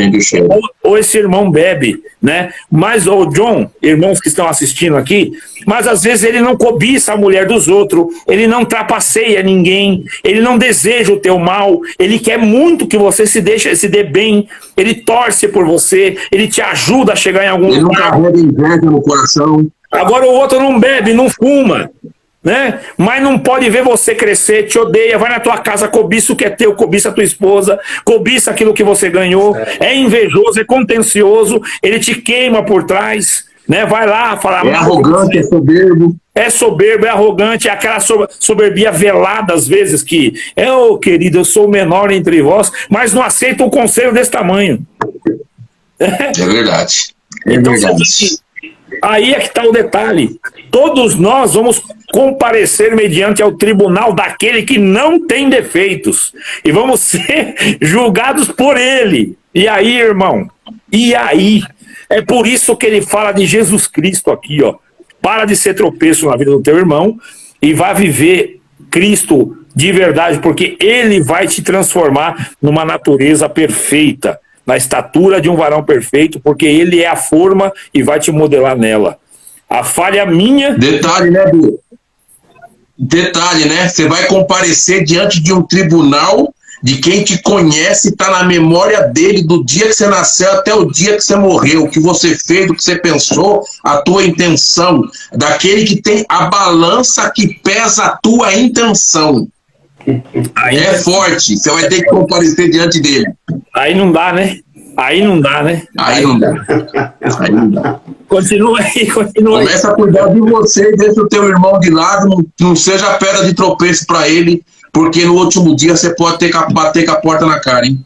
Ou esse irmão bebe, né? Mas, o John, irmãos que estão assistindo aqui, mas às vezes ele não cobiça a mulher dos outros, ele não trapaceia ninguém, ele não deseja o teu mal, ele quer muito que você se dê bem, ele torce por você, ele te ajuda a chegar em algum lugar. Ele não carrega inveja no coração. Agora o outro não bebe, não fuma, né? Mas não pode ver você crescer, te odeia, vai na tua casa, cobiça o que é teu, cobiça a tua esposa, cobiça aquilo que você ganhou, é invejoso, é contencioso, ele te queima por trás, né? Vai lá falar... É arrogante, é soberbo. É soberbo, é arrogante, é aquela soberbia velada às vezes que, querido, eu sou o menor entre vós, mas não aceita um conselho desse tamanho. É verdade. Então, aí é que está o detalhe. Todos nós vamos comparecer mediante ao tribunal daquele que não tem defeitos. E vamos ser julgados por ele. E aí, irmão? E aí? É por isso que ele fala de Jesus Cristo aqui, ó. Para de ser tropeço na vida do teu irmão e vai viver Cristo de verdade, porque ele vai te transformar numa natureza perfeita, na estatura de um varão perfeito, porque ele é a forma e vai te modelar nela. A falha minha... Detalhe, né, Du? Detalhe, né? Você vai comparecer diante de um tribunal de quem te conhece, está na memória dele do dia que você nasceu até o dia que você morreu, o que você fez, o que você pensou, a tua intenção, daquele que tem a balança que pesa a tua intenção. Aí é forte, você vai ter que comparecer diante dele. Aí não dá, né? Aí não dá, né? Aí não dá. Aí não dá. Continua aí, continua aí. Começa a cuidar de você e deixa o teu irmão de lado, não seja pedra de tropeço para ele, porque no último dia você pode ter que bater com a porta na cara, hein?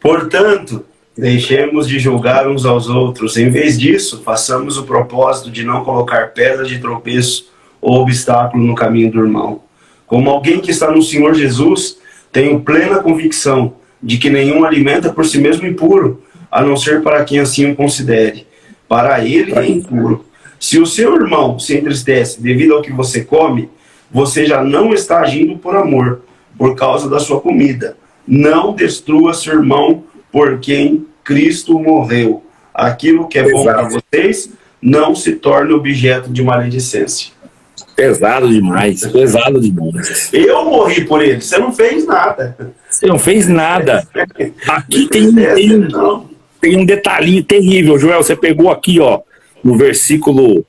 Portanto, deixemos de julgar uns aos outros. Em vez disso, façamos o propósito de não colocar pedra de tropeço ou obstáculo no caminho do irmão. Como alguém que está no Senhor Jesus, tenho plena convicção de que nenhum alimento é por si mesmo impuro, a não ser para quem assim o considere. Para ele é impuro. Se o seu irmão se entristece devido ao que você come, você já não está agindo por amor, por causa da sua comida. Não destrua seu irmão por quem Cristo morreu. Aquilo que é bom para vocês não se torne objeto de maledicência. Pesado demais, pesado demais. Eu morri por ele, você não fez nada. Você não fez nada. Aqui tem um detalhinho terrível, Joel. Você pegou aqui, ó, no versículo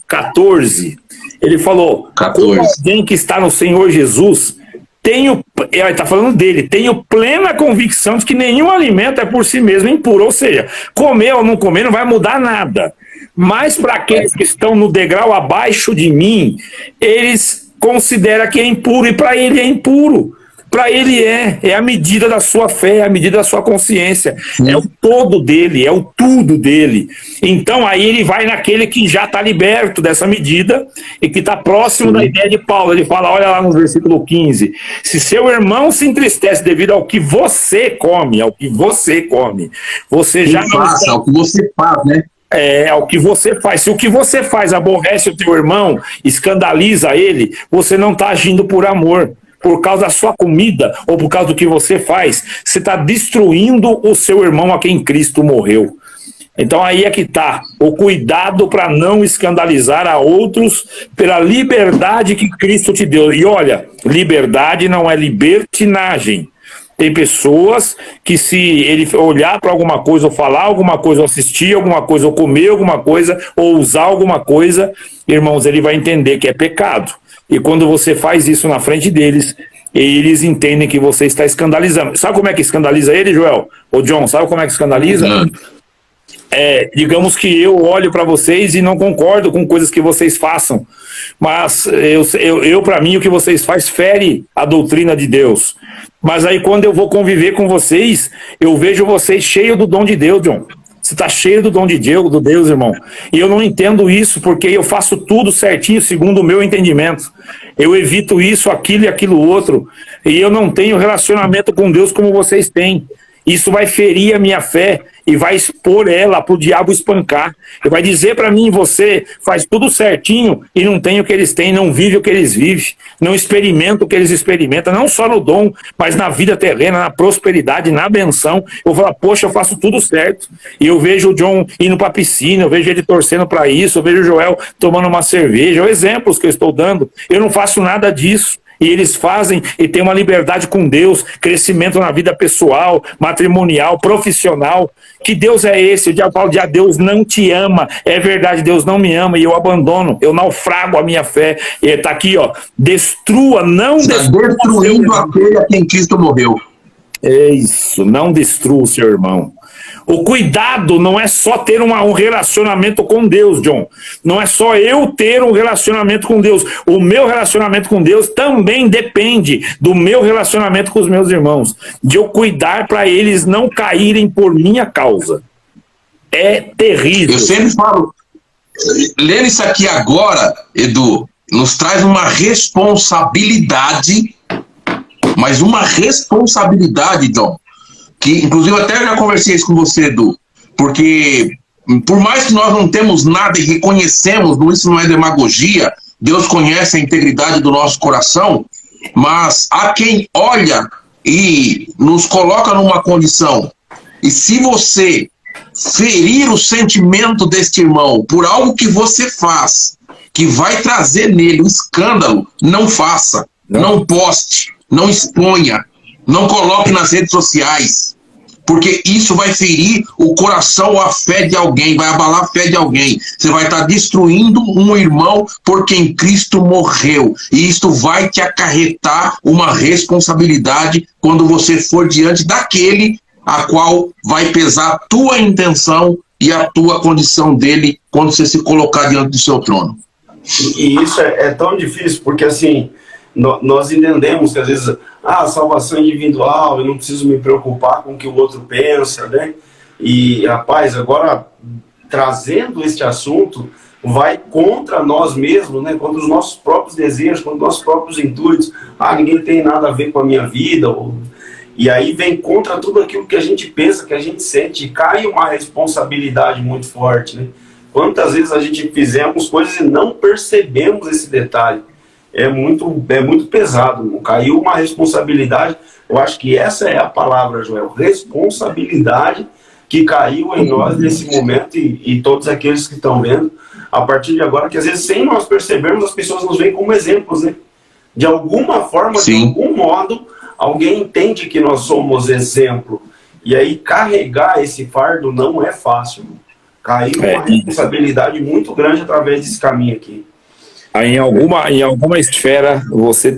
14. Ele falou: 14. Como alguém que está no Senhor Jesus, ele está falando dele, tenho plena convicção de que nenhum alimento é por si mesmo impuro. Ou seja, comer ou não comer não vai mudar nada. Mas para aqueles que estão no degrau abaixo de mim, eles consideram que é impuro, e para ele é impuro. Para ele é a medida da sua fé, é a medida da sua consciência, é o todo dele, é o tudo dele. Então aí ele vai naquele que já está liberto dessa medida e que está próximo da ideia de Paulo. Ele fala, olha lá no versículo 15, se seu irmão se entristece devido ao que você come, você já não faça, ao que você faz, né? É o que você faz. Se o que você faz aborrece o teu irmão, escandaliza ele, você não está agindo por amor. Por causa da sua comida ou por causa do que você faz, você está destruindo o seu irmão a quem Cristo morreu. Então aí é que está o cuidado para não escandalizar a outros pela liberdade que Cristo te deu. E olha, liberdade não é libertinagem. Tem pessoas que, se ele olhar para alguma coisa, ou falar alguma coisa, ou assistir alguma coisa, ou comer alguma coisa, ou usar alguma coisa, irmãos, ele vai entender que é pecado. E quando você faz isso na frente deles, eles entendem que você está escandalizando. Sabe como é que escandaliza ele, Joel? Ô John, sabe como é que escandaliza? digamos que eu olho para vocês e não concordo com coisas que vocês façam, mas eu para mim, o que vocês fazem fere a doutrina de Deus. Mas aí quando eu vou conviver com vocês, eu vejo vocês cheios do dom de Deus, John. Você está cheio do dom de Deus, irmão. E eu não entendo isso, porque eu faço tudo certinho segundo o meu entendimento. Eu evito isso, aquilo e aquilo outro. E eu não tenho relacionamento com Deus como vocês têm. Isso vai ferir a minha fé e vai expor ela para o diabo espancar. Ele vai dizer para mim, você faz tudo certinho e não tem o que eles têm, não vive o que eles vivem, não experimenta o que eles experimentam, não só no dom, mas na vida terrena, na prosperidade, na benção. Eu vou falar, poxa, eu faço tudo certo. E eu vejo o John indo para a piscina, eu vejo ele torcendo para isso, eu vejo o Joel tomando uma cerveja, exemplos que eu estou dando. Eu não faço nada disso. E eles fazem e tem uma liberdade com Deus, crescimento na vida pessoal, matrimonial, profissional. Que Deus é esse? O diabo fala, Deus não te ama. É verdade, Deus não me ama e eu abandono, eu naufrago a minha fé. E está aqui, ó, destrua, não destrua. Está destruindo aquele a quem Cristo morreu. É isso, não destrua o seu irmão. O cuidado não é só ter um relacionamento com Deus, John. Não é só eu ter um relacionamento com Deus. O meu relacionamento com Deus também depende do meu relacionamento com os meus irmãos. De eu cuidar para eles não caírem por minha causa. É terrível. Eu sempre falo, lendo isso aqui agora, Edu, nos traz uma responsabilidade, mas uma responsabilidade, John, que inclusive até já conversei isso com você, Edu, porque por mais que nós não temos nada e reconhecemos, isso não é demagogia, Deus conhece a integridade do nosso coração, mas há quem olha e nos coloca numa condição, e se você ferir o sentimento deste irmão por algo que você faz, que vai trazer nele um escândalo, não faça, não poste, não exponha, não coloque nas redes sociais, porque isso vai ferir o coração ou a fé de alguém, vai abalar a fé de alguém. Você vai estar destruindo um irmão por quem Cristo morreu. E isto vai te acarretar uma responsabilidade quando você for diante daquele a qual vai pesar a tua intenção e a tua condição dele quando você se colocar diante do seu trono. E isso é tão difícil, porque assim, nós entendemos que às vezes a salvação individual, eu não preciso me preocupar com o que o outro pensa, né? E, rapaz, agora, trazendo este assunto, vai contra nós mesmos, né? Contra os nossos próprios desejos, contra os nossos próprios intuitos. Ninguém tem nada a ver com a minha vida. E aí vem contra tudo aquilo que a gente pensa, que a gente sente, e cai uma responsabilidade muito forte, né? Quantas vezes a gente fizemos coisas e não percebemos esse detalhe. É muito pesado, caiu uma responsabilidade. Eu acho que essa é a palavra, Joel, responsabilidade que caiu em nós nesse momento e todos aqueles que estão vendo a partir de agora, que às vezes sem nós percebermos as pessoas nos veem como exemplos, né? De alguma forma, Sim. De algum modo, alguém entende que nós somos exemplo, e aí carregar esse fardo não é fácil. Caiu uma responsabilidade muito grande através desse caminho aqui. Em alguma esfera você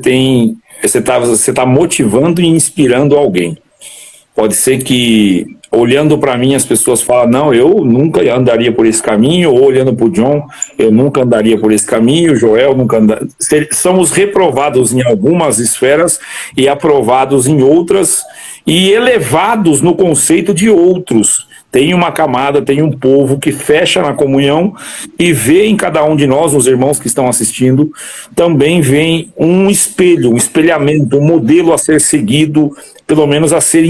está motivando e inspirando alguém. Pode ser que olhando para mim as pessoas falam, não, eu nunca andaria por esse caminho, ou olhando para o John, eu nunca andaria por esse caminho, o Joel nunca andaria. Somos reprovados em algumas esferas e aprovados em outras e elevados no conceito de outros. Tem uma camada, tem um povo que fecha na comunhão e vê em cada um de nós, os irmãos que estão assistindo, também vem um espelho, um espelhamento, um modelo a ser seguido, pelo menos a ser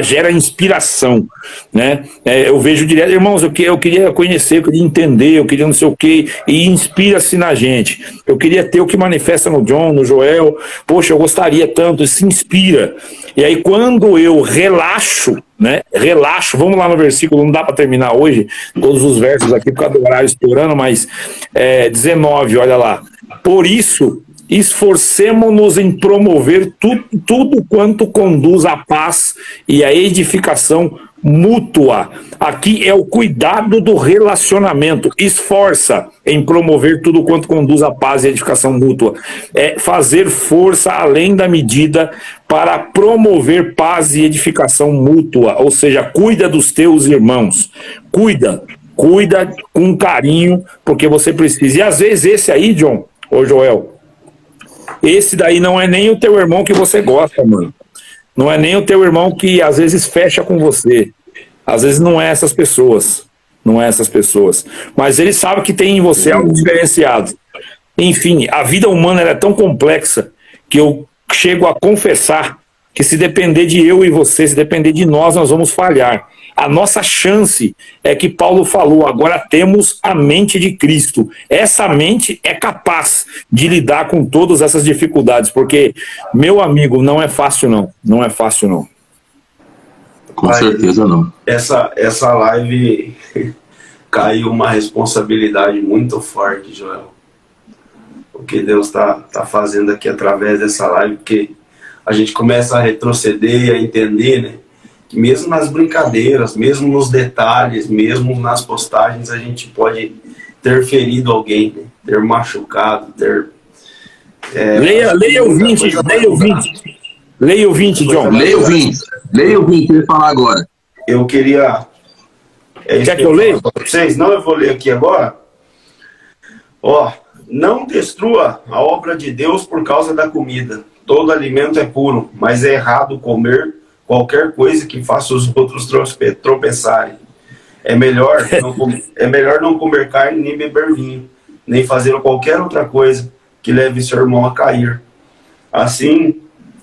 gera inspiração, né? Eu vejo direto, irmãos, eu queria conhecer, eu queria entender, eu queria não sei o quê, e inspira-se na gente. Eu queria ter o que manifesta no John, no Joel, poxa, eu gostaria tanto, se inspira. E aí quando eu relaxo, né? Relaxo, vamos lá no versículo, não dá para terminar hoje todos os versos aqui por causa do horário estourando, mas 19, olha lá. Por isso, esforcemo-nos em promover tudo quanto conduz à paz e à edificação mútua. Aqui é o cuidado do relacionamento. Esforça em promover tudo quanto conduz à paz e edificação mútua. É fazer força além da medida para promover paz e edificação mútua. Ou seja, cuida dos teus irmãos. Cuida com carinho, porque você precisa. E às vezes esse aí, John, ou Joel, esse daí não é nem o teu irmão que você gosta, mano. Não é nem o teu irmão que às vezes fecha com você. Às vezes não é essas pessoas. Não é essas pessoas. Mas ele sabe que tem em você algo diferenciado. Enfim, a vida humana é tão complexa que eu chego a confessar que se depender de eu e você, se depender de nós vamos falhar. A nossa chance é que Paulo falou, agora temos a mente de Cristo. Essa mente é capaz de lidar com todas essas dificuldades, porque, meu amigo, não é fácil não. Não é fácil não. Com certeza não. Essa live caiu uma responsabilidade muito forte, Joel. O que Deus está fazendo aqui através dessa live, porque a gente começa a retroceder e a entender, né? Que mesmo nas brincadeiras, mesmo nos detalhes, mesmo nas postagens, a gente pode ter ferido alguém, né? Ter machucado, ter... Leia o 20, John. Leia o 20, eu ia falar agora. Eu queria... Quer que eu leia? Vocês, não, eu vou ler aqui agora. Ó, não destrua a obra de Deus por causa da comida. Todo alimento é puro, mas é errado comer qualquer coisa que faça os outros tropeçarem. É melhor não comer carne nem beber vinho, nem fazer qualquer outra coisa que leve seu irmão a cair. Assim,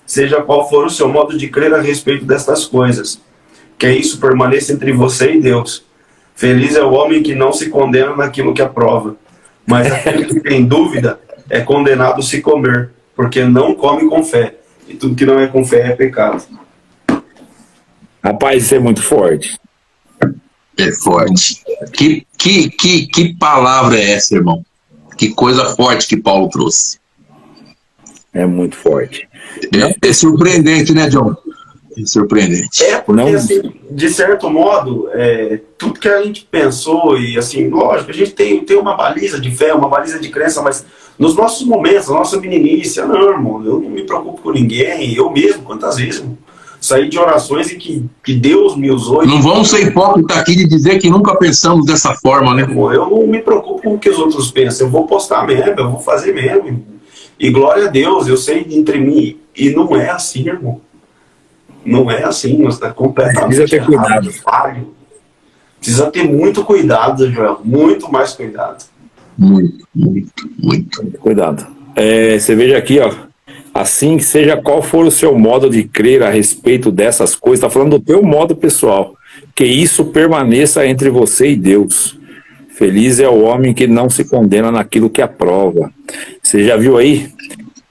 seja qual for o seu modo de crer a respeito destas coisas, que isso permaneça entre você e Deus. Feliz é o homem que não se condena naquilo que aprova, mas aquele que tem dúvida é condenado se comer, porque não come com fé, e tudo que não é com fé é pecado. Rapaz, isso é muito forte. É forte. Que palavra é essa, irmão? Que coisa forte que Paulo trouxe. É muito forte. É surpreendente, né, John? É surpreendente. É, porque, assim, de certo modo, tudo que a gente pensou, e assim, lógico, a gente tem uma baliza de fé, uma baliza de crença, mas nos nossos momentos, na nossa meninice, não, irmão, eu não me preocupo com ninguém, eu mesmo, quantas vezes, irmão, saí de orações em que Deus me usou. Não vamos ser hipócritas aqui de dizer que nunca pensamos dessa forma, né? Eu não me preocupo com o que os outros pensam, eu vou postar mesmo, eu vou fazer mesmo. E glória a Deus, eu sei entre mim, e não é assim, irmão. Não é assim, nós está completamente precisa ter cuidado. Falho. Precisa ter muito cuidado, Joel, muito mais cuidado. Muito cuidado. Você veja aqui, ó. Assim, seja qual for o seu modo de crer a respeito dessas coisas, está falando do teu modo pessoal, que isso permaneça entre você e Deus. Feliz é o homem que não se condena naquilo que aprova. Você já viu aí?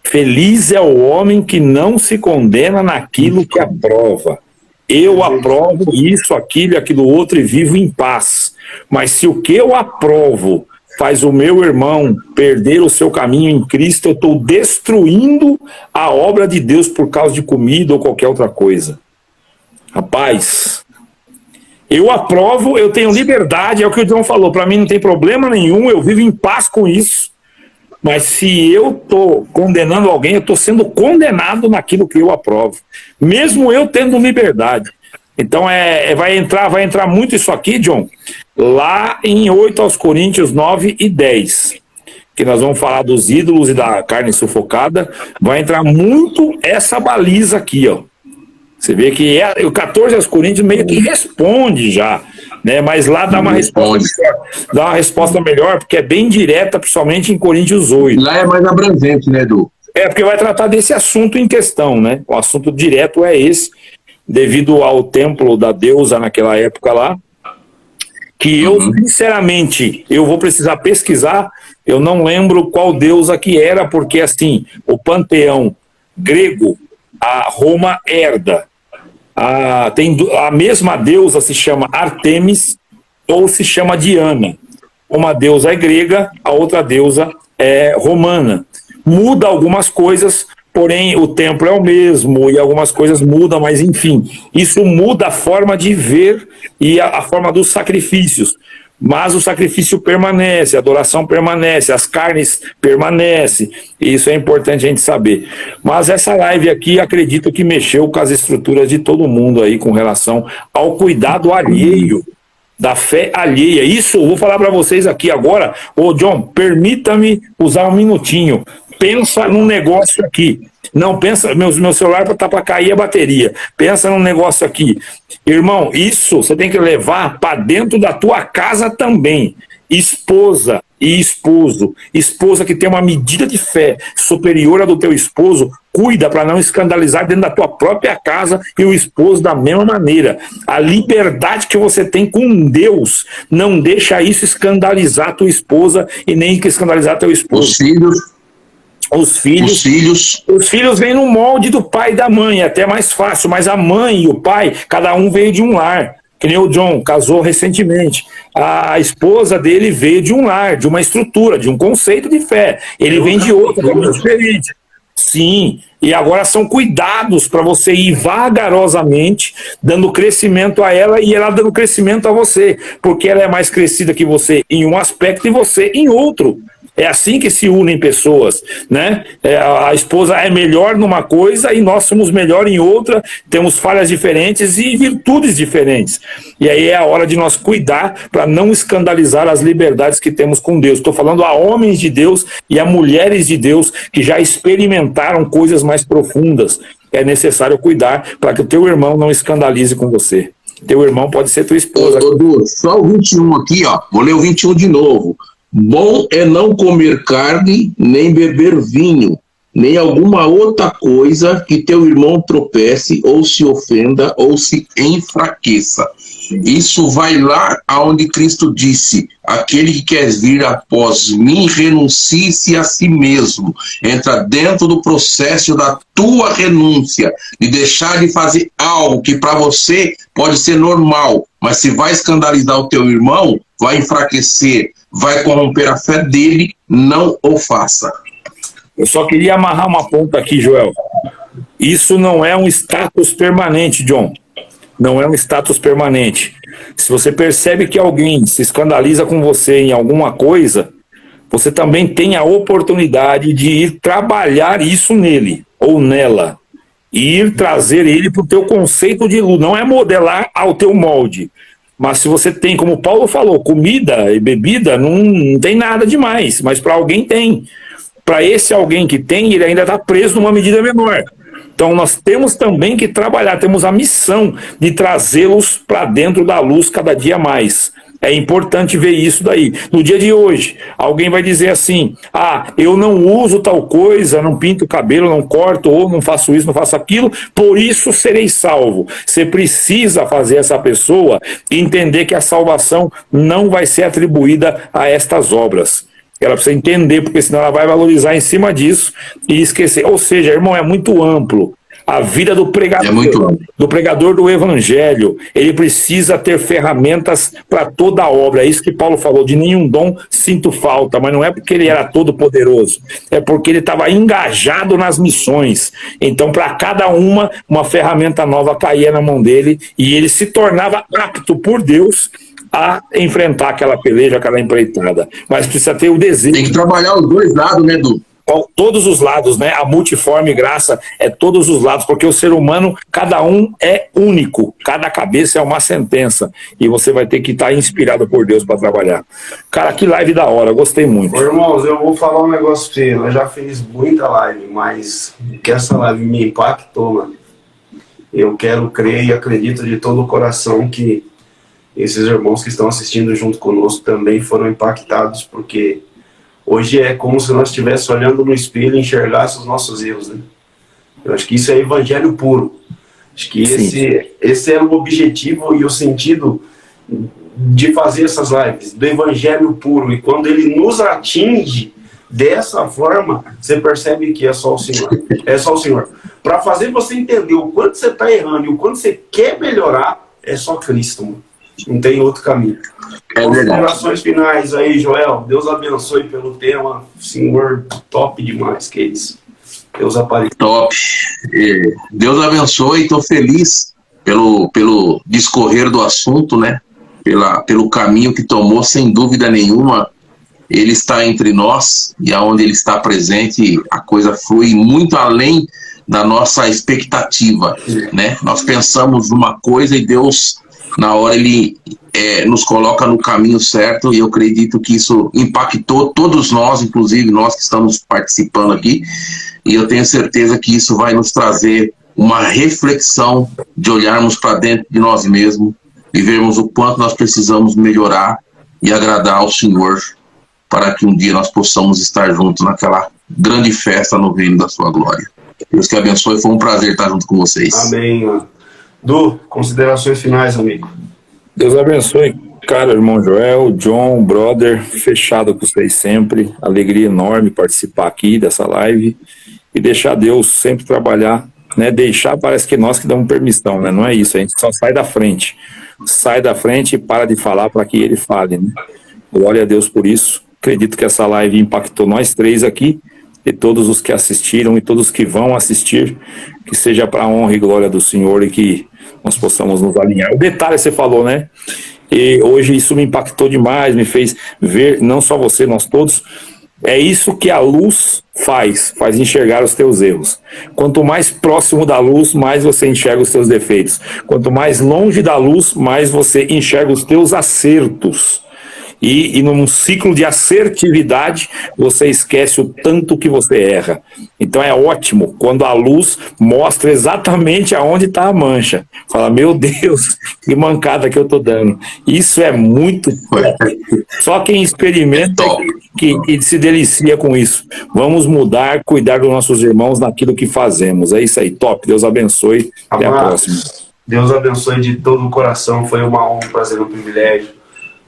Feliz é o homem que não se condena naquilo que aprova. Eu aprovo isso, aquilo e aquilo outro e vivo em paz. Mas se o que eu aprovo faz o meu irmão perder o seu caminho em Cristo, eu estou destruindo a obra de Deus por causa de comida ou qualquer outra coisa. Rapaz, eu aprovo, eu tenho liberdade, é o que o John falou, para mim não tem problema nenhum, eu vivo em paz com isso, mas se eu estou condenando alguém, eu estou sendo condenado naquilo que eu aprovo, mesmo eu tendo liberdade. Então vai entrar muito isso aqui, John, lá em 8 aos Coríntios 9 e 10, que nós vamos falar dos ídolos e da carne sufocada, vai entrar muito essa baliza aqui, ó. Você vê que o 14 aos Coríntios meio que responde já, né? Mas lá dá uma resposta melhor, porque é bem direta, principalmente em Coríntios 8. Lá é mais abrangente, né, Edu? Porque vai tratar desse assunto em questão, né? O assunto direto é esse, devido ao templo da deusa naquela época lá, que eu, sinceramente, eu vou precisar pesquisar, eu não lembro qual deusa que era, porque, assim, o panteão grego, a Roma herda. A mesma deusa se chama Artemis ou se chama Diana. Uma deusa é grega, a outra deusa é romana. Muda algumas coisas, porém o templo é o mesmo e algumas coisas mudam, mas enfim, isso muda a forma de ver e a forma dos sacrifícios. Mas o sacrifício permanece, a adoração permanece, as carnes permanecem, e isso é importante a gente saber. Mas essa live aqui, acredito que mexeu com as estruturas de todo mundo aí com relação ao cuidado alheio, da fé alheia. Isso, eu vou falar para vocês aqui agora. Ô John, permita-me usar um minutinho. Pensa num negócio aqui. Não, pensa, meu celular tá para cair a bateria. Pensa num negócio aqui. Irmão, isso você tem que levar para dentro da tua casa também. Esposa e esposo. Esposa que tem uma medida de fé superior à do teu esposo, cuida para não escandalizar dentro da tua própria casa e o esposo da mesma maneira. A liberdade que você tem com Deus não deixa isso escandalizar a tua esposa e nem escandalizar teu esposo. Os filhos vêm no molde do pai e da mãe, é até mais fácil, mas a mãe e o pai, cada um veio de um lar. Que nem o John, casou recentemente. A esposa dele veio de um lar, de uma estrutura, de um conceito de fé. Ele vem de outra, diferente. Sim, e agora são cuidados para você ir vagarosamente, dando crescimento a ela e ela dando crescimento a você, porque ela é mais crescida que você em um aspecto e você em outro. É assim que se unem pessoas, né? A esposa é melhor numa coisa e nós somos melhor em outra, temos falhas diferentes e virtudes diferentes. E aí é a hora de nós cuidar para não escandalizar as liberdades que temos com Deus. Estou falando a homens de Deus e a mulheres de Deus que já experimentaram coisas mais profundas. É necessário cuidar para que o teu irmão não escandalize com você. Teu irmão pode ser tua esposa. Dudu, só o 21 aqui, ó. Vou ler o 21 de novo. Bom é não comer carne, nem beber vinho, nem alguma outra coisa que teu irmão tropece, ou se ofenda, ou se enfraqueça. Isso vai lá aonde Cristo disse, aquele que quer vir após mim, renuncie-se a si mesmo. Entra dentro do processo da tua renúncia, de deixar de fazer algo que para você pode ser normal, mas se vai escandalizar o teu irmão, vai enfraquecer, vai corromper a fé dele, não o faça. Eu só queria amarrar uma ponta aqui, Joel. Isso não é um status permanente, John. Não é um status permanente. Se você percebe que alguém se escandaliza com você em alguma coisa, você também tem a oportunidade de ir trabalhar isso nele ou nela. E ir trazer ele para o teu conceito de luz. Não é modelar ao teu molde. Mas se você tem, como o Paulo falou, comida e bebida, não tem nada demais. Mas para alguém tem. Para esse alguém que tem, ele ainda está preso numa medida menor. Então nós temos também que trabalhar, temos a missão de trazê-los para dentro da luz cada dia mais. É importante ver isso daí. No dia de hoje, alguém vai dizer assim, eu não uso tal coisa, não pinto o cabelo, não corto, ou não faço isso, não faço aquilo, por isso serei salvo. Você precisa fazer essa pessoa entender que a salvação não vai ser atribuída a estas obras. Ela precisa entender, porque senão ela vai valorizar em cima disso e esquecer. Ou seja, irmão, é muito amplo. A vida do pregador do evangelho, ele precisa ter ferramentas para toda a obra. É isso que Paulo falou, de nenhum dom sinto falta, mas não é porque ele era todo poderoso, é porque ele estava engajado nas missões. Então, para cada uma ferramenta nova caía na mão dele e ele se tornava apto por Deus a enfrentar aquela peleja, aquela empreitada. Mas precisa ter o desejo. Tem que trabalhar os dois lados, né, Edu? Todos os lados, né? A multiforme graça é todos os lados, porque o ser humano, cada um é único, cada cabeça é uma sentença, e você vai ter que estar inspirado por Deus para trabalhar. Cara, que live da hora, gostei muito. Ô, irmãos, eu vou falar um negócio pra você, eu já fiz muita live, mas que essa live me impactou, mano. Eu quero crer e acredito de todo o coração que esses irmãos que estão assistindo junto conosco também foram impactados, porque hoje é como se nós estivéssemos olhando no espelho e enxergássemos os nossos erros, né? Eu acho que isso é evangelho puro. Acho que esse era o objetivo e o sentido de fazer essas lives, do evangelho puro. E quando ele nos atinge dessa forma, você percebe que é só o Senhor. É só o Senhor. Para fazer você entender o quanto você está errando e o quanto você quer melhorar, é só Cristo, mano. Não tem outro caminho. Considerações finais aí, Joel. Deus abençoe pelo tema. Senhor, top demais, que é isso. Deus apareça. Top. Deus abençoe, estou feliz pelo discorrer do assunto, né? Pelo caminho que tomou, sem dúvida nenhuma. Ele está entre nós e aonde ele está presente, a coisa flui muito além da nossa expectativa, né? Nós pensamos uma coisa e Deus, na hora, ele nos coloca no caminho certo, e eu acredito que isso impactou todos nós, inclusive nós que estamos participando aqui, e eu tenho certeza que isso vai nos trazer uma reflexão de olharmos para dentro de nós mesmos e vermos o quanto nós precisamos melhorar e agradar ao Senhor, para que um dia nós possamos estar juntos naquela grande festa no reino da sua glória. Deus que abençoe, foi um prazer estar junto com vocês. Amém. Du, considerações finais, amigo. Deus abençoe, cara, irmão Joel, John, brother, fechado com vocês sempre, alegria enorme participar aqui dessa live e deixar Deus sempre trabalhar, né? Deixar, parece que nós que damos permissão, né? Não é isso, a gente só sai da frente e para de falar para que ele fale, né? Glória a Deus por isso. Acredito que essa live impactou nós três aqui e todos os que assistiram e todos que vão assistir, que seja para a honra e glória do Senhor e que nós possamos nos alinhar. O detalhe você falou, né? E hoje isso me impactou demais, me fez ver, não só você, nós todos, é isso que a luz faz enxergar os teus erros. Quanto mais próximo da luz, mais você enxerga os teus defeitos. Quanto mais longe da luz, mais você enxerga os teus acertos. E num ciclo de assertividade, você esquece o tanto que você erra. Então é ótimo quando a luz mostra exatamente aonde está a mancha. Fala, meu Deus, que mancada que eu estou dando. Isso é muito top. Só quem experimenta que se delicia com isso. Vamos mudar, cuidar dos nossos irmãos naquilo que fazemos. É isso aí, top. Deus abençoe. Até a próxima. Deus abençoe de todo o coração. Foi uma honra, um prazer, um privilégio.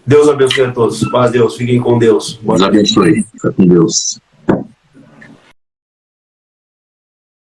Deus abençoe a todos. Paz, Deus. Fiquem com Deus. Deus abençoe. Fica com Deus.